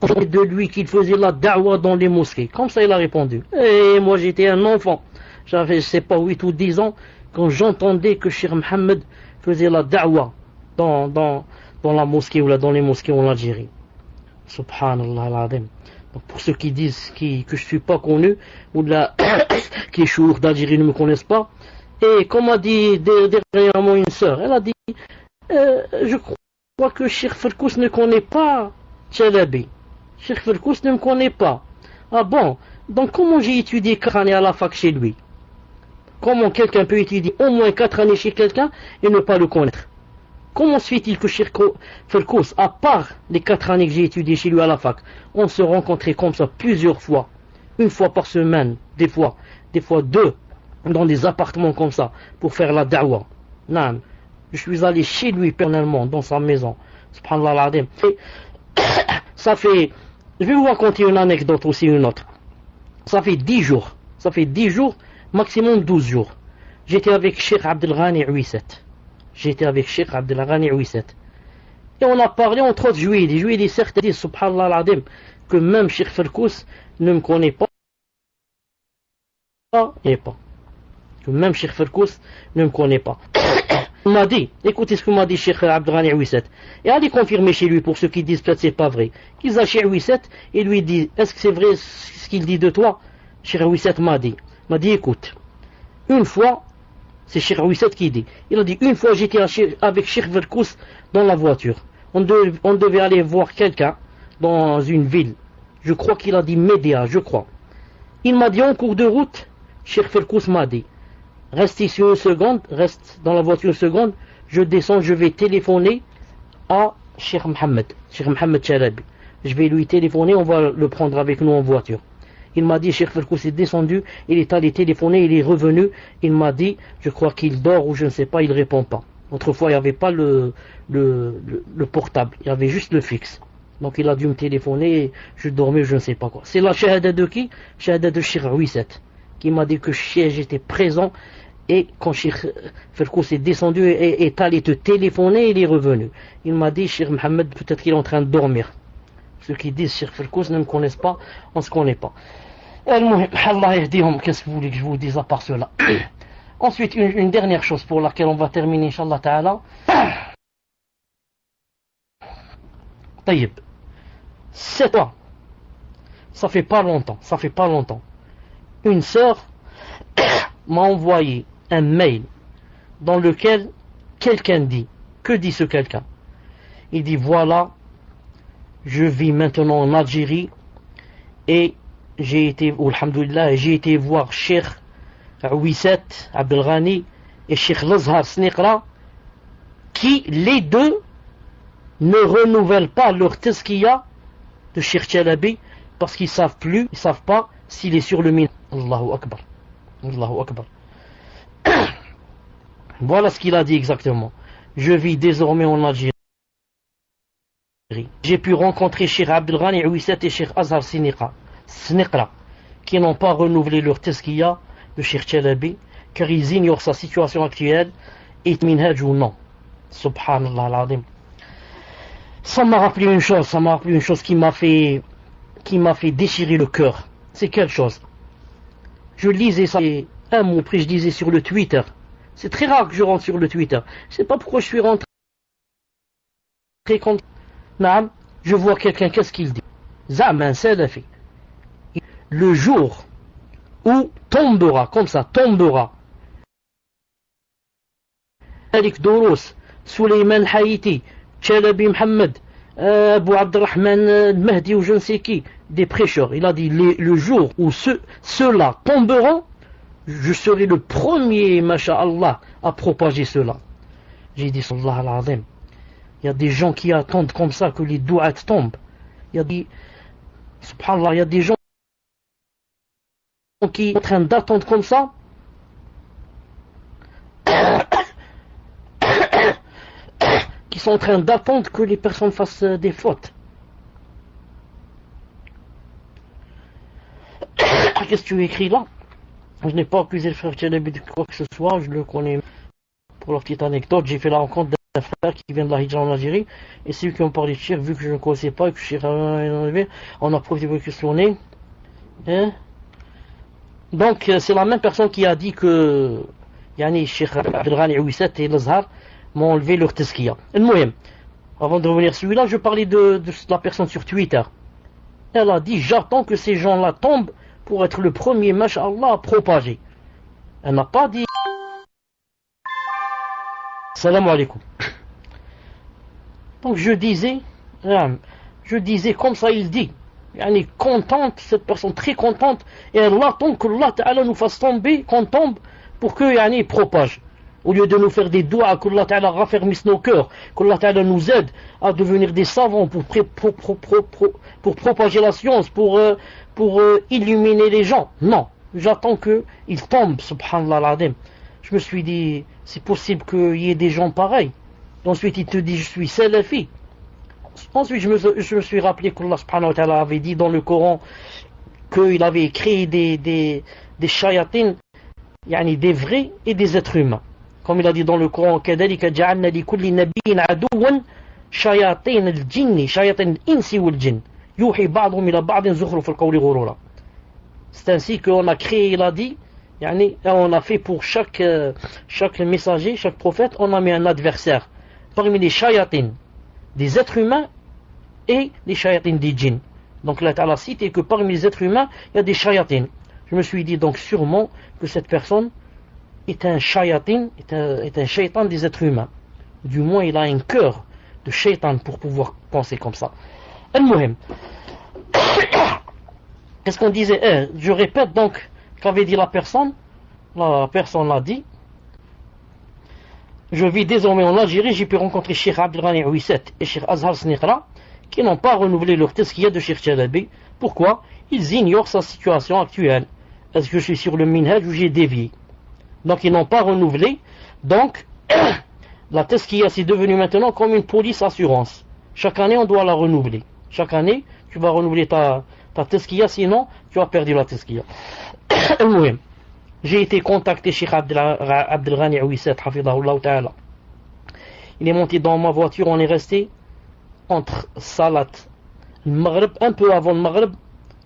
Speaker 2: de lui qu'il faisait la da'wa dans les mosquées. Comme ça il a répondu. Moi j'étais un enfant, j'avais je sais pas 8 ou 10 ans, quand j'entendais que Cheikh Mohammed faisait la da'wa dans la mosquée ou là dans les mosquées en Algérie. Subhanallah al-Azim. Donc pour ceux qui disent que je suis pas connu, ou là, qui les chouïrs d'Algérie ne me connaissent pas, et comme a dit dernièrement une sœur, elle a dit, je crois que Cheikh Ferkous ne connaît pas Chalabi. Cheikh Ferkous ne me connaît pas. Ah bon? Donc comment j'ai étudié 4 années à la fac chez lui? Comment quelqu'un peut étudier au moins 4 années chez quelqu'un et ne pas le connaître? Comment se fait-il que Cheikh Ferkous, à part les 4 années que j'ai étudié chez lui à la fac, on se rencontrait comme ça plusieurs fois, une fois par semaine, des fois 2, dans des appartements comme ça pour faire la da'wa. Non, je suis allé chez lui personnellement dans sa maison. Subhanallah al-Azim. Ça fait, je vais vous raconter une anecdote aussi, une autre. Ça fait 10 jours, maximum 12 jours. J'étais avec Cheikh Abdelghani Ouisset. Et on a parlé entre autres, je lui ai dit certes, subhanallah al-Azim, que même Cheikh Ferkous ne me connaît pas. Que même Cheikh Ferkous ne me connaît pas. Il m'a dit, écoutez ce que m'a dit Cheikh Abdelghani Ouisset. Et allez confirmer chez lui, pour ceux qui disent peut-être c'est pas vrai. Qu'ils a Cheikh Ouisset et lui dit, est-ce que c'est vrai ce qu'il dit de toi? Cheikh Ouisset m'a dit, écoute, une fois, c'est Cheikh Ouisset qui dit, il a dit, une fois j'étais avec Cheikh Ferkous dans la voiture. On devait aller voir quelqu'un dans une ville. Je crois qu'il a dit Média, je crois. Il m'a dit en cours de route, Cheikh Ferkous m'a dit, reste ici une seconde, reste dans la voiture une seconde, je descends, je vais téléphoner à Cheikh Mohamed Chalabi. Je vais lui téléphoner, on va le prendre avec nous en voiture. Il m'a dit, Cheikh Ferkous est descendu, il est allé téléphoner, il est revenu, il m'a dit, je crois qu'il dort ou je ne sais pas, il répond pas. Autrefois, il n'y avait pas le portable, il y avait juste le fixe. Donc il a dû me téléphoner, je dormais, je ne sais pas quoi. C'est la shahada de qui? Shahada de Cheikh Ouisset, qui m'a dit que j'étais présent, et quand Cheikh Ferkous est descendu et est allé te téléphoner, il est revenu. Il m'a dit, Cheikh Mohamed, peut-être qu'il est en train de dormir. Ceux qui disent Cheikh Ferkous ne me connaissent pas, on ne se connaît pas. Allah yahdihum, qu'est-ce que vous voulez que je vous dise à part cela? Ensuite, une dernière chose pour laquelle on va terminer, Inch'Allah Ta'ala. Taïb. 7 ans. Ça fait pas longtemps. Une sœur m'a envoyé un mail dans lequel quelqu'un dit, que dit ce quelqu'un? Il dit, voilà, je vis maintenant en Algérie et j'ai été voir Cheikh Ouisset Abdelghani et Cheikh L'Azhar Sniqra, qui les deux ne renouvellent pas leur tazkiya de Cheikh Chalabi parce qu'ils savent pas s'il est sur le minhaj. Allahu Akbar. Voilà ce qu'il a dit exactement. Je vis désormais en Algérie. J'ai pu rencontrer Cheikh Abdelghani Ouisset et Cheikh Azhar Sniqra, qui n'ont pas renouvelé leur tazkiya de Cheikh Chalabi, car ils ignorent sa situation actuelle, et minhaj ou non. Subhanallah al-Azim. Ça m'a rappelé une chose qui m'a fait déchirer le cœur. C'est quelle chose? Je lisais ça, un mot pris, je lisais sur le Twitter. C'est très rare que je rentre sur le Twitter. Je sais pas pourquoi je suis rentré quand je vois quelqu'un, qu'est-ce qu'il dit? Zaman Salafi. Le jour où tombera Malik Douros, Souleymane Haïti, Chalabi Mohamed, Abu Abdelrahman Mahdi ou je ne sais qui, des prêcheurs. Il a dit, le jour où ceux-là tomberont, je serai le premier, masha'Allah, à propager cela. J'ai dit, sallallahu al-azim, il y a des gens qui attendent comme ça que les dou'at tombent. Il y a des, subhanallah, il y a des gens qui sont en train d'attendre comme ça. Qui sont en train d'attendre que les personnes fassent des fautes. Qu'est-ce que tu écris là? Je n'ai pas accusé le frère Chalabi de quoi que ce soit, je le connais. Pour la petite anecdote, j'ai fait la rencontre d'un frère qui vient de la Hijra en Algérie, et celui qui m'a parlé de Cheikh, vu que je ne connaissais pas et que Cheikh on a profité pour questionner. Donc c'est la même personne qui a dit que Cheikh Abdelghani Ouisset et L'Azhar m'ont enlevé leur tazkiya. Avant de revenir sur celui-là, je parlais de la personne sur Twitter. Elle a dit, j'attends que ces gens-là tombent pour être le premier, masha'Allah, à propager. Elle n'a pas dit salam alaikum. Donc je disais comme ça il dit, elle est contente, cette personne très contente, et elle attend que Allah Ta'ala nous fasse tomber, qu'on tombe, pour que propage. Au lieu de nous faire des doigts, qu'Allah Ta'ala raffermisse nos cœurs, qu'Allah Ta'ala nous aide à devenir des savants pour propager la science, pour illuminer les gens. Non, j'attends qu'il tombe, subhanallah l'adem. Je me suis dit, c'est possible qu'il y ait des gens pareils. Ensuite, il te dit, je suis salafi. Ensuite, je me suis rappelé qu'Allah subhanahu wa ta'ala avait dit dans le Coran qu'il avait créé des shayatines, yani des vrais et des êtres humains. Comme il a dit dans le Coran, كَذَلِكَ جَعَلْنَا لِكُلِّ نَبِيٍّ عَدُوًّا شَيَاطِينَ الْجِنِّ شَيَاطِينَ الْإِنسِ وَالْجِنِّ يُوحِي بَعْضُهُمْ إِلَى بَعْضٍ زُخْرُفَ الْقَوْلِ غُرُورًا. C'est ainsi qu'on a créé, il a dit, yani, on a fait pour chaque messager, chaque prophète, on a mis un adversaire parmi les shayatines des êtres humains et les shayatines des djinns. Donc là, Allah cite que parmi les êtres humains, il y a des shayatines. Je me suis dit donc sûrement que cette personne est un shayatin, est un shaytan des êtres humains. Du moins, il a un cœur de shaytan pour pouvoir penser comme ça. Al-Muhim. Qu'est-ce qu'on disait? Je répète donc qu'avait dit la personne. La personne l'a dit. Je vis désormais en Algérie, j'ai pu rencontrer Cheikh Abdelghani Ouisset et Cheikh Azhar Sniqra qui n'ont pas renouvelé leur tazkiya de Cheikh Chalabi. Pourquoi? Ils ignorent sa situation actuelle. Est-ce que je suis sur le minhaj ou j'ai dévié? Donc ils n'ont pas renouvelé. Donc la tazkiya c'est devenu maintenant comme une police assurance. Chaque année on doit la renouveler. Chaque année tu vas renouveler ta tazkiya, sinon tu as perdu la tazkiya. J'ai été contacté Cheikh Abdelghani Ouisset hafidahullah ta'ala. Il est monté dans ma voiture, on est resté entre Salat le Maghreb, un peu avant le Maghreb.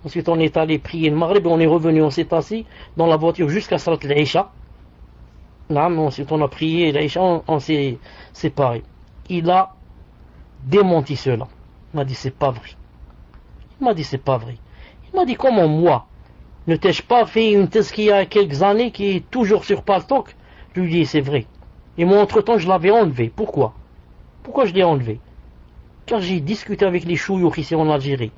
Speaker 2: Ensuite on est allé prier le Maghreb et on est revenu, on s'est assis dans la voiture jusqu'à Salat l'Isha. Ensuite on a prié l'Isha, on s'est séparés. Il a démenti cela. Il m'a dit c'est pas vrai. Il m'a dit c'est pas vrai. Il m'a dit comment moi ne t'ai-je pas fait une tazkiya il y a quelques années qui est toujours sur Paltok? Je lui dis c'est vrai. Et moi entre temps je l'avais enlevé. Pourquoi? Pourquoi je l'ai enlevé? Car j'ai discuté avec les chouyouk ici en Algérie.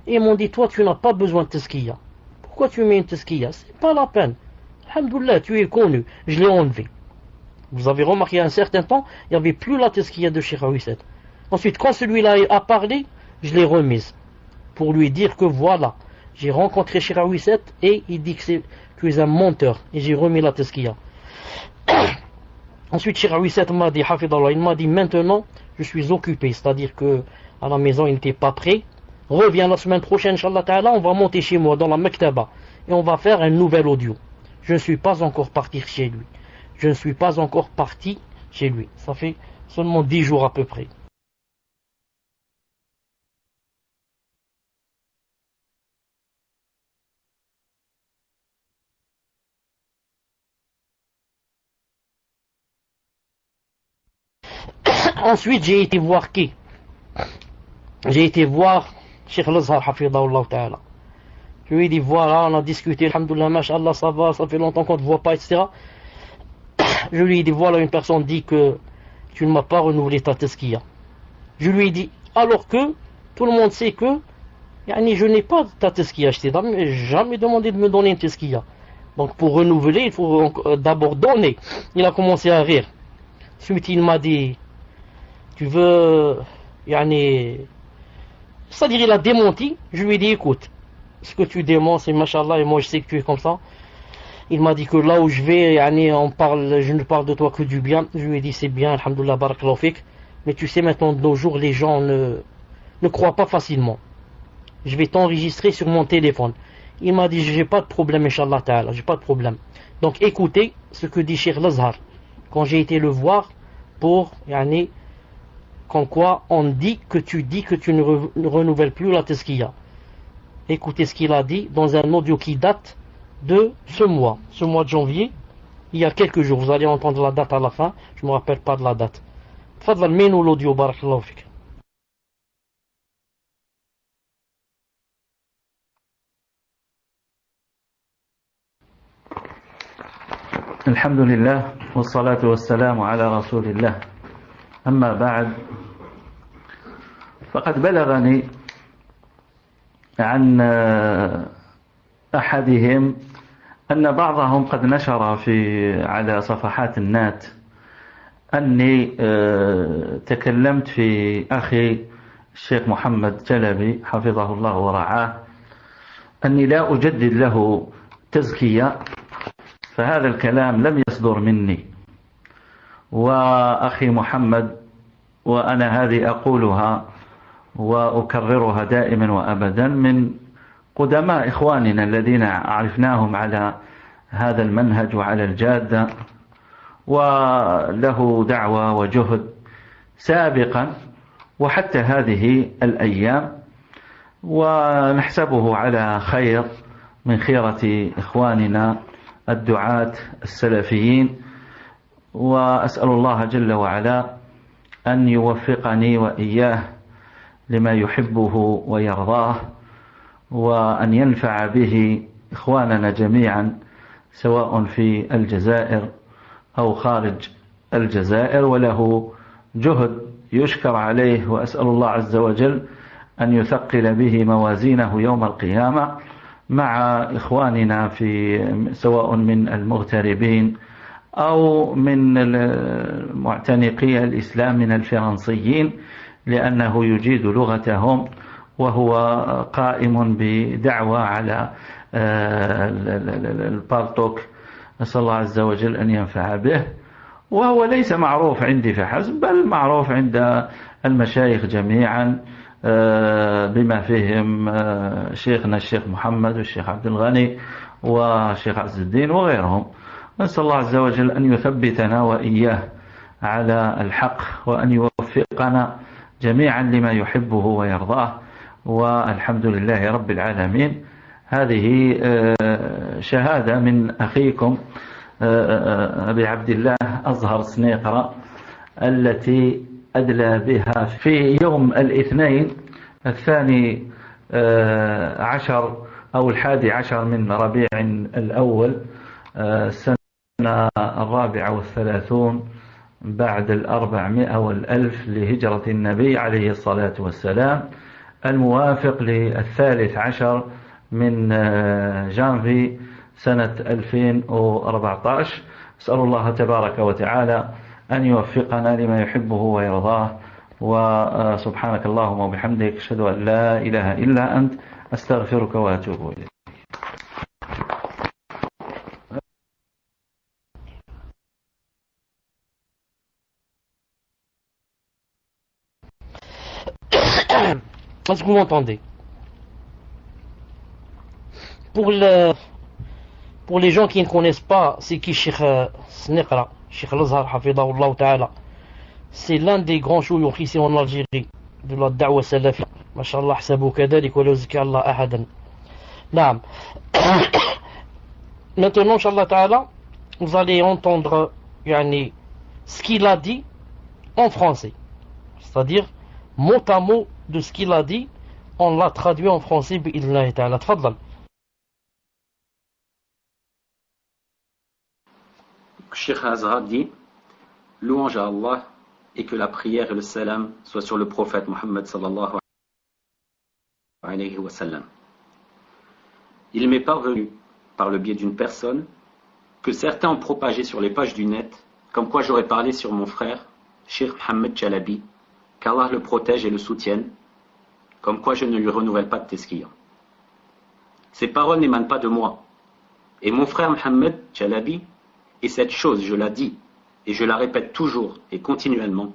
Speaker 2: Et ils m'ont dit toi tu n'as pas besoin de tazkiya. Pourquoi tu mets une tazkiya? C'est pas la peine. Alhamdoulilah, tu es connu. Je l'ai enlevé. Vous avez remarqué à un certain temps, il n'y avait plus la tazkiya de Cheikh Ouisset. Ensuite quand celui-là a parlé, je l'ai remise. Pour lui dire que voilà, j'ai rencontré Cheikh Ouisset et il dit que tu es un menteur. Et j'ai remis la tazkiya. Ensuite Cheikh Ouisset m'a dit, hafidallah, il m'a dit maintenant je suis occupé. C'est-à-dire que à la maison il n'était pas prêt. Reviens la semaine prochaine, Inch'Allah Ta'ala, on va monter chez moi dans la Mektaba. Et on va faire un nouvel audio. Je ne suis pas encore parti chez lui. Je ne suis pas encore parti chez lui. Ça fait seulement 10 jours à peu près. Ensuite, j'ai été voir qui? J'ai été voir Cheikh Al-Azhar, hafidahullah ta'ala. Je lui ai dit, voilà, on a discuté, alhamdoulilah, mashallah, ça va, ça fait longtemps qu'on ne te voit pas, etc. Je lui ai dit, voilà, une personne dit que tu ne m'as pas renouvelé ta tazkiya. Je lui ai dit, alors que tout le monde sait que je n'ai pas ta tazkiya, je t'ai jamais demandé de me donner une tazkiya. Donc pour renouveler, il faut d'abord donner. Il a commencé à rire. Ensuite, il m'a dit, tu veux, c'est-à-dire il a démenti. Je lui ai dit, écoute, ce que tu déments c'est mashallah et moi je sais que tu es comme ça. Il m'a dit que là où je vais, je ne parle de toi que du bien. Je lui ai dit c'est bien, alhamdoulilah, barakallahu fik. Mais tu sais maintenant de nos jours les gens ne croient pas facilement. Je vais t'enregistrer sur mon téléphone. Il m'a dit j'ai pas de problème, Inch'Allah ta'ala, j'ai pas de problème. Donc écoutez ce que dit Cheikh Al-Azhar quand j'ai été le voir pour comme quoi on dit que tu ne renouvelles plus la tazkiya. Écoutez ce qu'il a dit dans un audio qui date de ce mois de janvier, il y a quelques jours. Vous allez entendre la date à la fin, je ne me rappelle pas de la date. Tfadal, mets-nous l'audio, barakallahu fik.
Speaker 3: الحمد لله والصلاة والسلام على رسول الله أما بعد فقد بلغني عن أحدهم أن بعضهم قد نشر على صفحات النت أني تكلمت في أخي الشيخ محمد جلبي حفظه الله ورعاه أني لا أجدد له تزكية، فهذا الكلام لم يصدر مني. وأخي محمد، وأنا هذه أقولها وأكررها دائما وأبدا، من قدماء إخواننا الذين عرفناهم على هذا المنهج وعلى الجادة، وله دعوة وجهد سابقا وحتى هذه الأيام، ونحسبه على خير من خيرة إخواننا الدعاة السلفيين. وأسأل الله جل وعلا أن يوفقني وإياه لما يحبه ويرضاه، وأن ينفع به إخواننا جميعا سواء في الجزائر أو خارج الجزائر، وله جهد يشكر عليه، وأسأل الله عز وجل أن يثقل به موازينه يوم القيامة مع إخواننا في سواء من المغتربين أو من معتنقي الإسلام من الفرنسيين، لأنه يجيد لغتهم وهو قائم بدعوة على البارتوك. نسأل الله عز وجل أن ينفع به، وهو ليس معروف عندي فحسب، بل معروف عند المشايخ جميعا، بما فيهم شيخنا الشيخ محمد والشيخ عبد الغني والشيخ عز الدين وغيرهم. نسأل الله عز وجل أن يثبتنا وإياه على الحق، وأن يوفقنا جميعا لما يحبه ويرضاه، والحمد لله رب العالمين. هذه شهادة من أخيكم أبي عبد الله أزهر سنيقرة، التي أدلى بها في يوم الاثنين 12 أو 11 من ربيع الأول سنة 34 بعد 400 والألف لهجرة النبي عليه الصلاة والسلام، الموافق 13 من جانفي سنة 2014. أسأل الله تبارك وتعالى أن يوفقنا لما يحبه ويرضاه. وسبحانك اللهم وبحمدك، أشهد أن لا إله إلا أنت، أستغفرك وأتوب إليك.
Speaker 2: Est-ce que vous m'entendez? Pour les gens qui ne connaissent pas c'est qui Cheikh Sneqra, Cheikh Al-Azhar Hafidahullah Ta'ala, c'est l'un des grands shuyukh ici en Algérie de la da'wa salafi. Masha'Allah, hasabu kadhalik wa la yuzki Allah ahadan. Naam. Maintenant, Inch'Allah Ta'ala, vous allez entendre ce qu'il a dit en français, c'est-à-dire mot à mot de ce qu'il a dit, on l'a traduit en français bi'idhnillahi ta'ala. Tfaddal.
Speaker 4: Cheikh Azhar dit: louange à Allah et que la prière et le salam soient sur le prophète Mohammed sallallahu alayhi wa sallam. Il m'est parvenu par le biais d'une personne que certains ont propagé sur les pages du net, comme quoi j'aurais parlé sur mon frère Cheikh Mohammed Chalabi, qu'Allah le protège et le soutienne, comme quoi je ne lui renouvelle pas de tezkiya. Ces paroles n'émanent pas de moi, et mon frère Mohammed Chalabi, et cette chose, je la dis, et je la répète toujours et continuellement,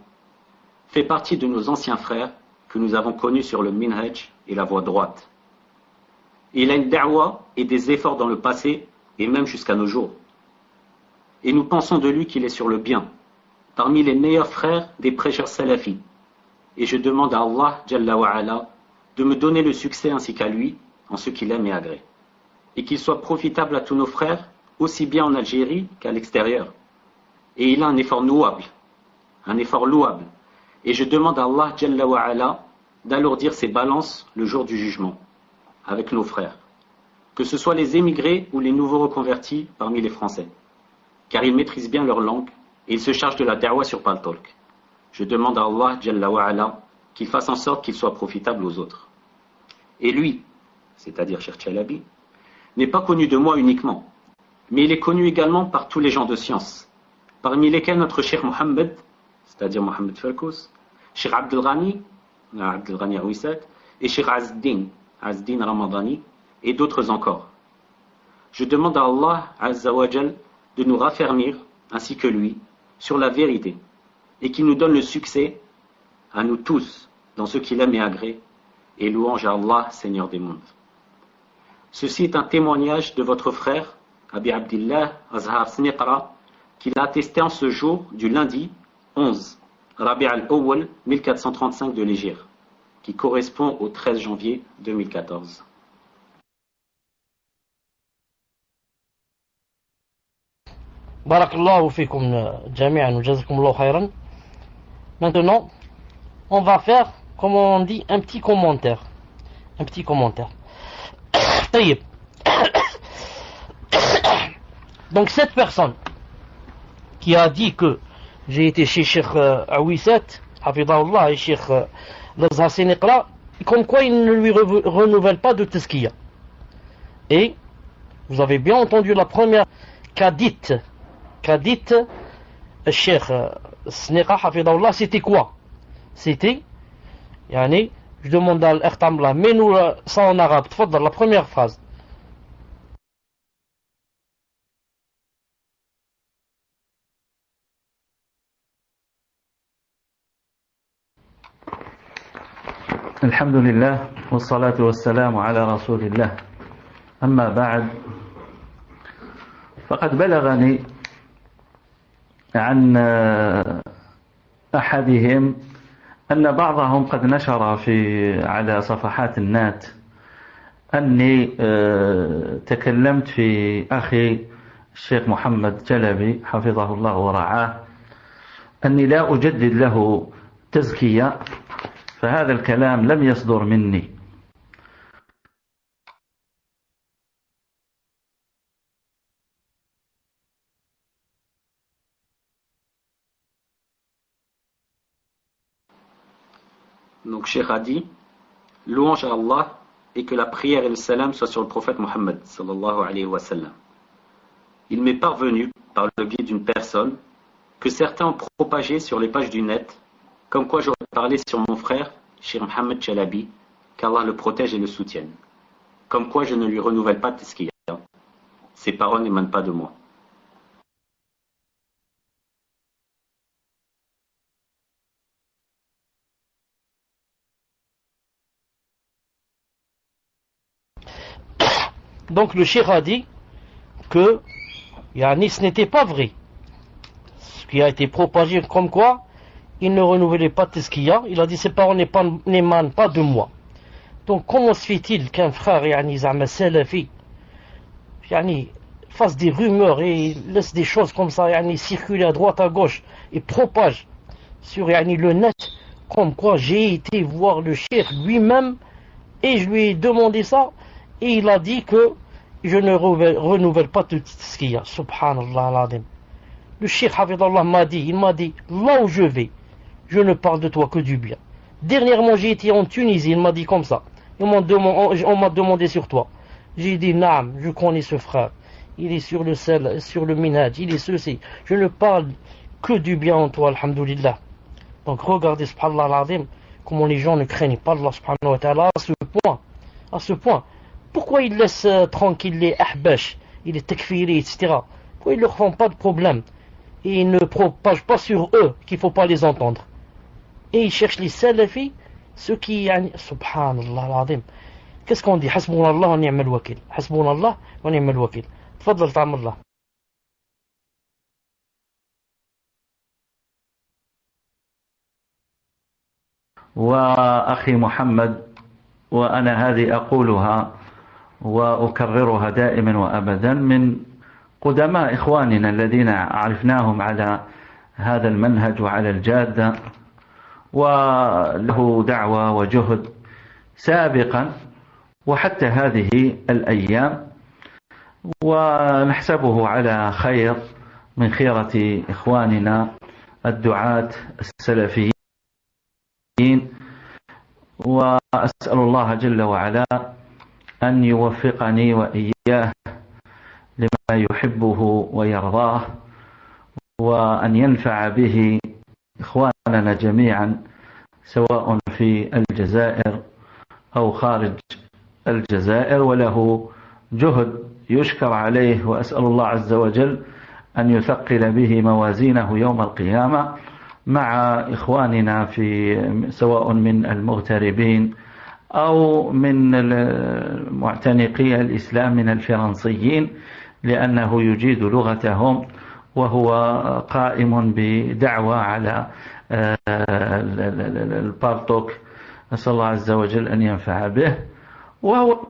Speaker 4: fait partie de nos anciens frères que nous avons connus sur le minhaj et la voie droite. Il a une da'wa et des efforts dans le passé, et même jusqu'à nos jours. Et nous pensons de lui qu'il est sur le bien, parmi les meilleurs frères des prêcheurs salafis. Et je demande à Allah Jalla wa Ala de me donner le succès ainsi qu'à lui, en ce qu'il aime et agrée. Et qu'il soit profitable à tous nos frères, aussi bien en Algérie qu'à l'extérieur. Et il a un effort louable, Et je demande à Allah Jalla wa Ala d'alourdir ses balances le jour du jugement, avec nos frères, que ce soit les émigrés ou les nouveaux reconvertis parmi les Français, car ils maîtrisent bien leur langue et ils se chargent de la da'wa sur Paltalk. Je demande à Allah Jalla wa Ala qu'il fasse en sorte qu'il soit profitable aux autres. Et lui, c'est-à-dire Cheikh Chalabi, n'est pas connu de moi uniquement, mais il est connu également par tous les gens de science, parmi lesquels notre Cheikh Mohammed, c'est-à-dire Mohammed Farkous, Cheikh Abdel Ghani Aouissat, et Cheikh Azzdin Ramadani, et d'autres encore. Je demande à Allah Azza wa Jal de nous raffermir, ainsi que lui, sur la vérité, et qu'il nous donne le succès à nous tous dans ce qu'il aime et agrée, et louange à Allah, Seigneur des mondes. Ceci est un témoignage de votre frère, Abi Abdillah Azhar Sniqra, qu'il a attesté en ce jour du lundi 11, Rabi' al-Awwal 1435 de l'Hégire, qui correspond au 13 janvier 2014.
Speaker 2: Barakallahu fikum jami'an wa jazakumullahu khayran. Maintenant, on va faire, comme on dit, un petit commentaire. Un petit commentaire. طيب. Donc cette personne qui a dit que j'ai été chez Cheikh Aouissat, Hafidahullah, et Cheikh Azhar Sniqra, comme quoi il ne lui renouvelle pas de tazkiya. Et vous avez bien entendu la première qu'a dite Cheikh Sniqra, Hafidahullah, c'était quoi? C'était, yani, je demande à l'Ertamla, mets-nous ça en arabe, tfaddal, la première phrase.
Speaker 3: الحمد لله والصلاة والسلام على رسول الله أما بعد فقد بلغني عن أحدهم أن بعضهم قد نشر على صفحات النت أني تكلمت في أخي الشيخ محمد جلبي حفظه الله ورعاه أني لا أجدد له تزكية، فهذا الكلام لم يصدر مني.
Speaker 4: Donc Cheikh a dit, louange à Allah et que la prière et le salam soient sur le prophète Mohammed sallallahu alayhi wa sallam. Il m'est parvenu par le biais d'une personne que certains ont propagé sur les pages du net, comme quoi j'aurais parlé sur mon frère, Cheikh Mohammed Chalabi, qu'Allah le protège et le soutienne. Comme quoi je ne lui renouvelle pas de tazkiya. Ces paroles n'émanent pas de moi.
Speaker 2: Donc le Cheikh a dit que yani, ce n'était pas vrai. Ce qui a été propagé comme quoi il ne renouvelait pas tazkiya. Il a dit ces paroles n'émanent pas de moi. Donc comment se fait-il qu'un frère yani, salafi yani, fasse des rumeurs et laisse des choses comme ça yani, circuler à droite à gauche et propage sur yani, le net comme quoi j'ai été voir le Cheikh lui-même et je lui ai demandé ça et il a dit que je ne renouvelle pas tout ce qu'il y a. Subhanallah al-Azim. Le Cheikh Hafidallah m'a dit, là où je vais, je ne parle de toi que du bien. Dernièrement, j'ai été en Tunisie, il m'a dit comme ça. On m'a demandé sur toi. J'ai dit, naam, je connais ce frère. Il est sur le sel, sur le minhaj, il est ceci. Je ne parle que du bien en toi, alhamdulillah. Donc regardez, subhanallah al-Azim, comment les gens ne craignent pas Allah subhanahu wa ta'ala à ce point. Pourquoi ils laissent tranquilles les ahbash, les takfiri, etc. Pourquoi ils ne leur font pas de problème? Et ils ne propagent pas sur eux qu'il ne faut pas les entendre. Et ils cherchent les salafis, ceux qui... Subhanallah al-Azim. Qu'est-ce qu'on dit? Hasbunallah wa ni'mal wakil. Hasbunallah wa ni'mal wakil. Tfaddal ta'amallah.
Speaker 3: وأخي محمد، وأنا هذه أقولها وأكررها دائما وأبدا، من قدماء إخواننا الذين عرفناهم على هذا المنهج وعلى الجادة، وله دعوة وجهد سابقا وحتى هذه الأيام، ونحسبه على خير من خيرة إخواننا الدعاة السلفيين. وأسأل الله جل وعلا أن يوفقني وإياه لما يحبه ويرضاه، وأن ينفع به إخواننا جميعا سواء في الجزائر أو خارج الجزائر، وله جهد يشكر عليه، وأسأل الله عز وجل أن يثقل به موازينه يوم القيامة مع إخواننا في سواء من المغتربين أو من معتنقي الإسلام من الفرنسيين، لأنه يجيد لغتهم وهو قائم بدعوة على البارتوك. نسأل الله عز وجل أن ينفع به. وهو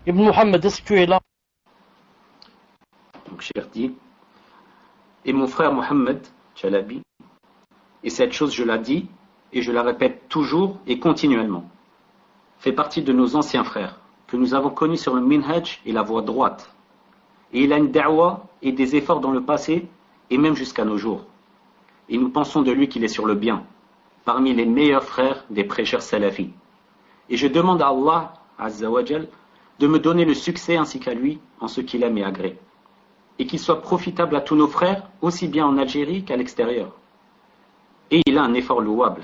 Speaker 2: Ibn Mohammed, est-ce que tu es là?
Speaker 4: Donc, Cheikh dit, et mon frère Mohammed Chalabi, et cette chose je la dis et je la répète toujours et continuellement, fait partie de nos anciens frères que nous avons connus sur le minhaj et la voie droite, et il a une da'wa et des efforts dans le passé et même jusqu'à nos jours, et nous pensons de lui qu'il est sur le bien, parmi les meilleurs frères des prêcheurs salafis, et je demande à Allah Azza wa Jal de me donner le succès ainsi qu'à lui en ce qu'il aime et agrée, et qu'il soit profitable à tous nos frères, aussi bien en Algérie qu'à l'extérieur. Et il a un effort louable.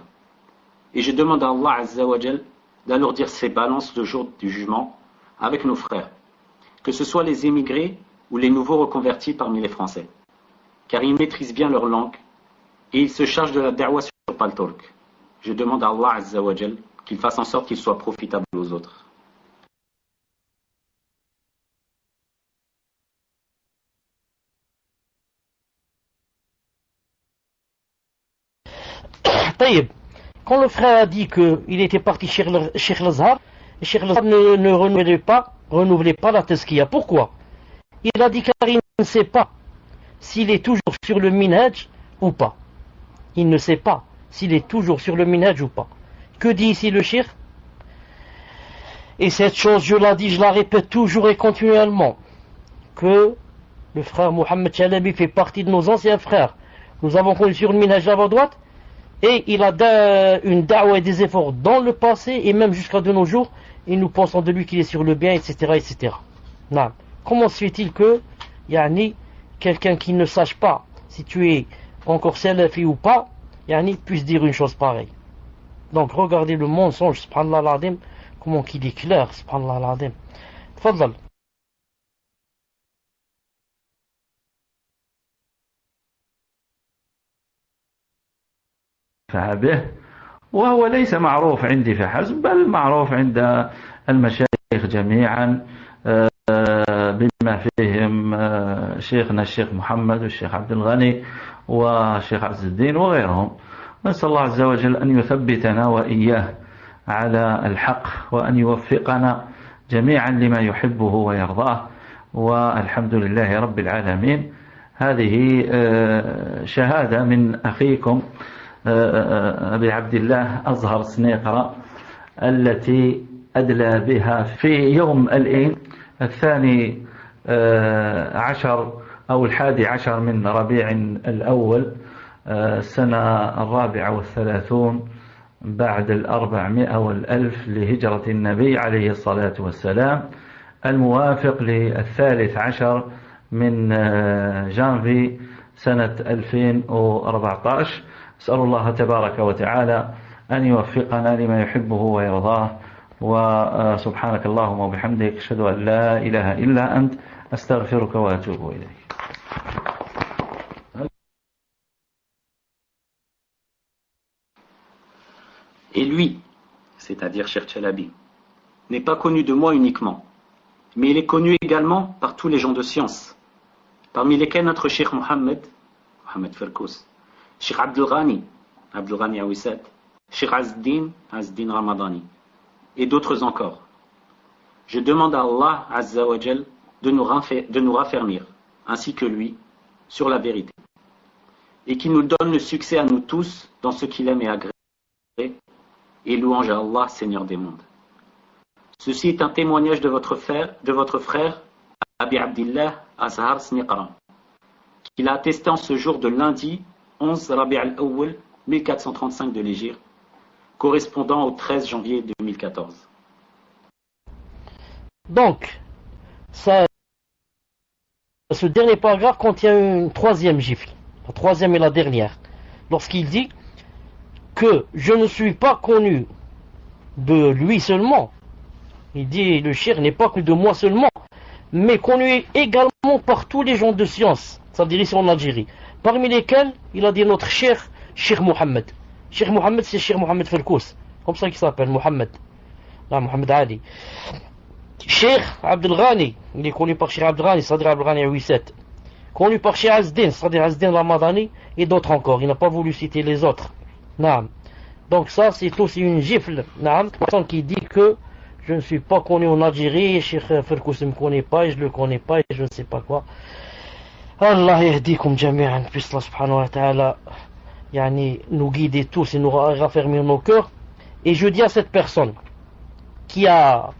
Speaker 4: Et je demande à Allah Azza wa Jal d'alourdir ses balances le jour du jugement avec nos frères, que ce soit les émigrés ou les nouveaux reconvertis parmi les Français, car ils maîtrisent bien leur langue et ils se chargent de la da'wa sur Paltalk. Je demande à Allah Azza wa Jal qu'il fasse en sorte qu'ils soient profitables aux autres.
Speaker 2: Taïb, quand le frère a dit qu'il était parti chez l'Azhar, Cheikh l'Azhar ne renouvelait pas la tazkiya. Pourquoi? Il a dit car il ne sait pas s'il est toujours sur le minhaj ou pas. Il ne sait pas s'il est toujours sur le minhaj ou pas. Que dit ici le Cheikh? Et cette chose, je la dis, je la répète toujours et continuellement, que le frère Mohammed Chalabi fait partie de nos anciens frères. Nous avons connu sur le minhaj de la droite, et il a une da'wa et des efforts dans le passé et même jusqu'à de nos jours, et nous pensons de lui qu'il est sur le bien, etc. etc. Non. Comment se fait-il que yani, quelqu'un qui ne sache pas si tu es encore salafi ou pas, yani, puisse dire une chose pareille? Donc regardez le mensonge, subhanallah al-azim, comment qu'il est clair, subhanallah al-azim. Tfadal.
Speaker 3: به، وهو ليس معروف عندي فحسب، بل معروف عند المشايخ جميعا، بما فيهم شيخنا الشيخ محمد والشيخ عبد الغني والشيخ عز الدين وغيرهم. نسأل الله عز وجل أن يثبتنا وإياه على الحق، وأن يوفقنا جميعا لما يحبه ويرضاه، والحمد لله رب العالمين. هذه شهادة من أخيكم أبي عبد الله أزهر سنيقرة، التي أدلى بها في يوم الإين 12 أو 11 من ربيع الأول السنة 34 بعد 400 والألف لهجرة النبي عليه الصلاة والسلام، الموافق 13 من جانفي سنة 2014. أسأل الله تبارك وتعالى أن يوفقنا لما يحبه ويرضاه، وسبحانك اللهم وبحمدك أشهد أن لا إله إلا أنت أستغفرك وأتوب إليك.
Speaker 4: Et lui, c'est-à-dire Cheikh Chalabi, n'est pas connu de moi uniquement, mais il est connu également par tous les gens de science, parmi lesquels notre Cheikh Mohammed Ferkous, Cheikh Abdul Ghani Awisat, Cheikh Azzdin Ramadani, et d'autres encore. Je demande à Allah Azza wa Jal de nous raffermir, ainsi que lui, sur la vérité, et qu'il nous donne le succès à nous tous dans ce qu'il aime et agrée, et louange à Allah, Seigneur des mondes. Ceci est un témoignage de votre frère, Abi Abdillah Azhar Sniqra, qu'il a attesté en ce jour de lundi 11 Rabi' al-Awwal 1435 de l'Hégire, correspondant au 13 janvier 2014.
Speaker 2: Donc, ce dernier paragraphe contient une troisième gifle, la troisième et la dernière, lorsqu'il dit que je ne suis pas connu de lui seulement. Il dit le cheikh n'est pas connu de moi seulement, mais connu également par tous les gens de science, c'est-à-dire ici en Algérie, parmi lesquels il a dit notre cheikh Mohammed. Cheikh Mohammed, c'est Cheikh Mohammed Felkous, comme ça qu'il s'appelle, Mohammed. Là, Mohammed Ali. Cheikh Abdel Ghani, il est connu par Cheikh Abdel Ghani, c'est-à-dire Abdel Ghani à 8-7. Connu par Cheikh Azdin, c'est-à-dire Azdin Ramadani, et d'autres encore. Il n'a pas voulu citer les autres. Naam. Donc ça, c'est aussi une gifle. Naam. Personne qui dit que je ne suis pas connu en Algérie, Cheikh Felkous ne me connaît pas, et je ne le connais pas, et je ne sais pas quoi. Allah yahdikum jami'an, puisse Allah subhanahu wa ta'ala nous guider tous et nous raffermir nos cœurs. Et je dis à cette personne qui a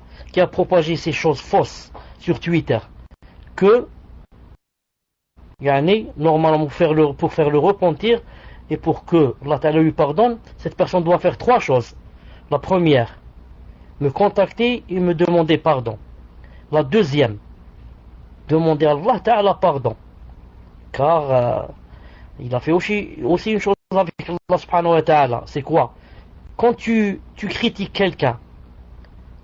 Speaker 2: propagé ces choses fausses sur Twitter que normalement pour faire le repentir et pour que Allah Ta'ala lui pardonne, cette personne doit faire trois choses. La première, me contacter et me demander pardon. La deuxième, demander à Allah Ta'ala pardon, car il a fait aussi une chose avec Allah subhanahu wa ta'ala. C'est quoi? Quand tu critiques quelqu'un,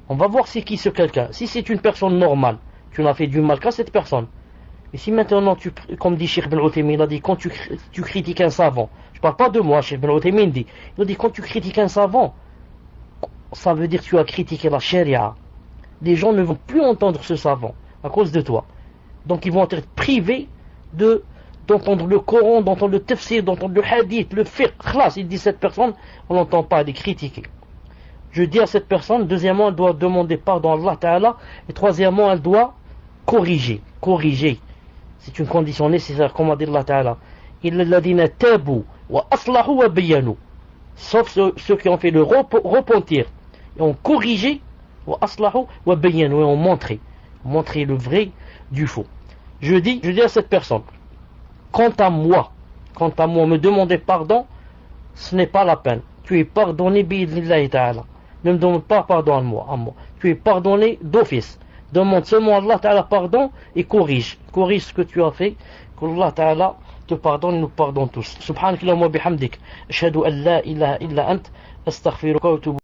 Speaker 2: on va voir c'est qui ce quelqu'un. Si c'est une personne normale, tu n'as fait du mal qu'à cette personne. Mais si maintenant, comme dit Cheikh Ibn Uthaymin, il a dit quand tu critiques un savant, je parle pas de moi, Cheikh Ibn Uthaymin dit, il a dit quand tu critiques un savant, ça veut dire que tu as critiqué la charia. Les gens ne vont plus entendre ce savant à cause de toi. Donc ils vont être privés d'entendre le Coran, d'entendre le tafsir, d'entendre le hadith, le fiqh. Khlas, il dit cette personne, on n'entend pas, elle est critiquée. Je dis à cette personne, deuxièmement, elle doit demander pardon à Allah Ta'ala, et troisièmement, elle doit corriger. C'est une condition nécessaire, comme a dit Allah Ta'ala. Illadina tabu wa aslahu wa bayanu. Sauf ceux qui ont fait le repentir, et ont corrigé, wa aslahu wa bayanu, et ont montré le vrai du faux. Je dis à cette personne, quant à moi, me demander pardon, ce n'est pas la peine. Tu es pardonné bi'idhnillahi ta'ala. Ne me demande pas pardon à moi. Tu es pardonné d'office. Demande seulement à Allah Ta'ala pardon et corrige ce que tu as fait. Qu'Allah Ta'ala te pardonne et nous pardonne tous. Subhanakallahumma bihamdik. Ashhadu an la ilaha illa ant. Astaghfiruka wa atubu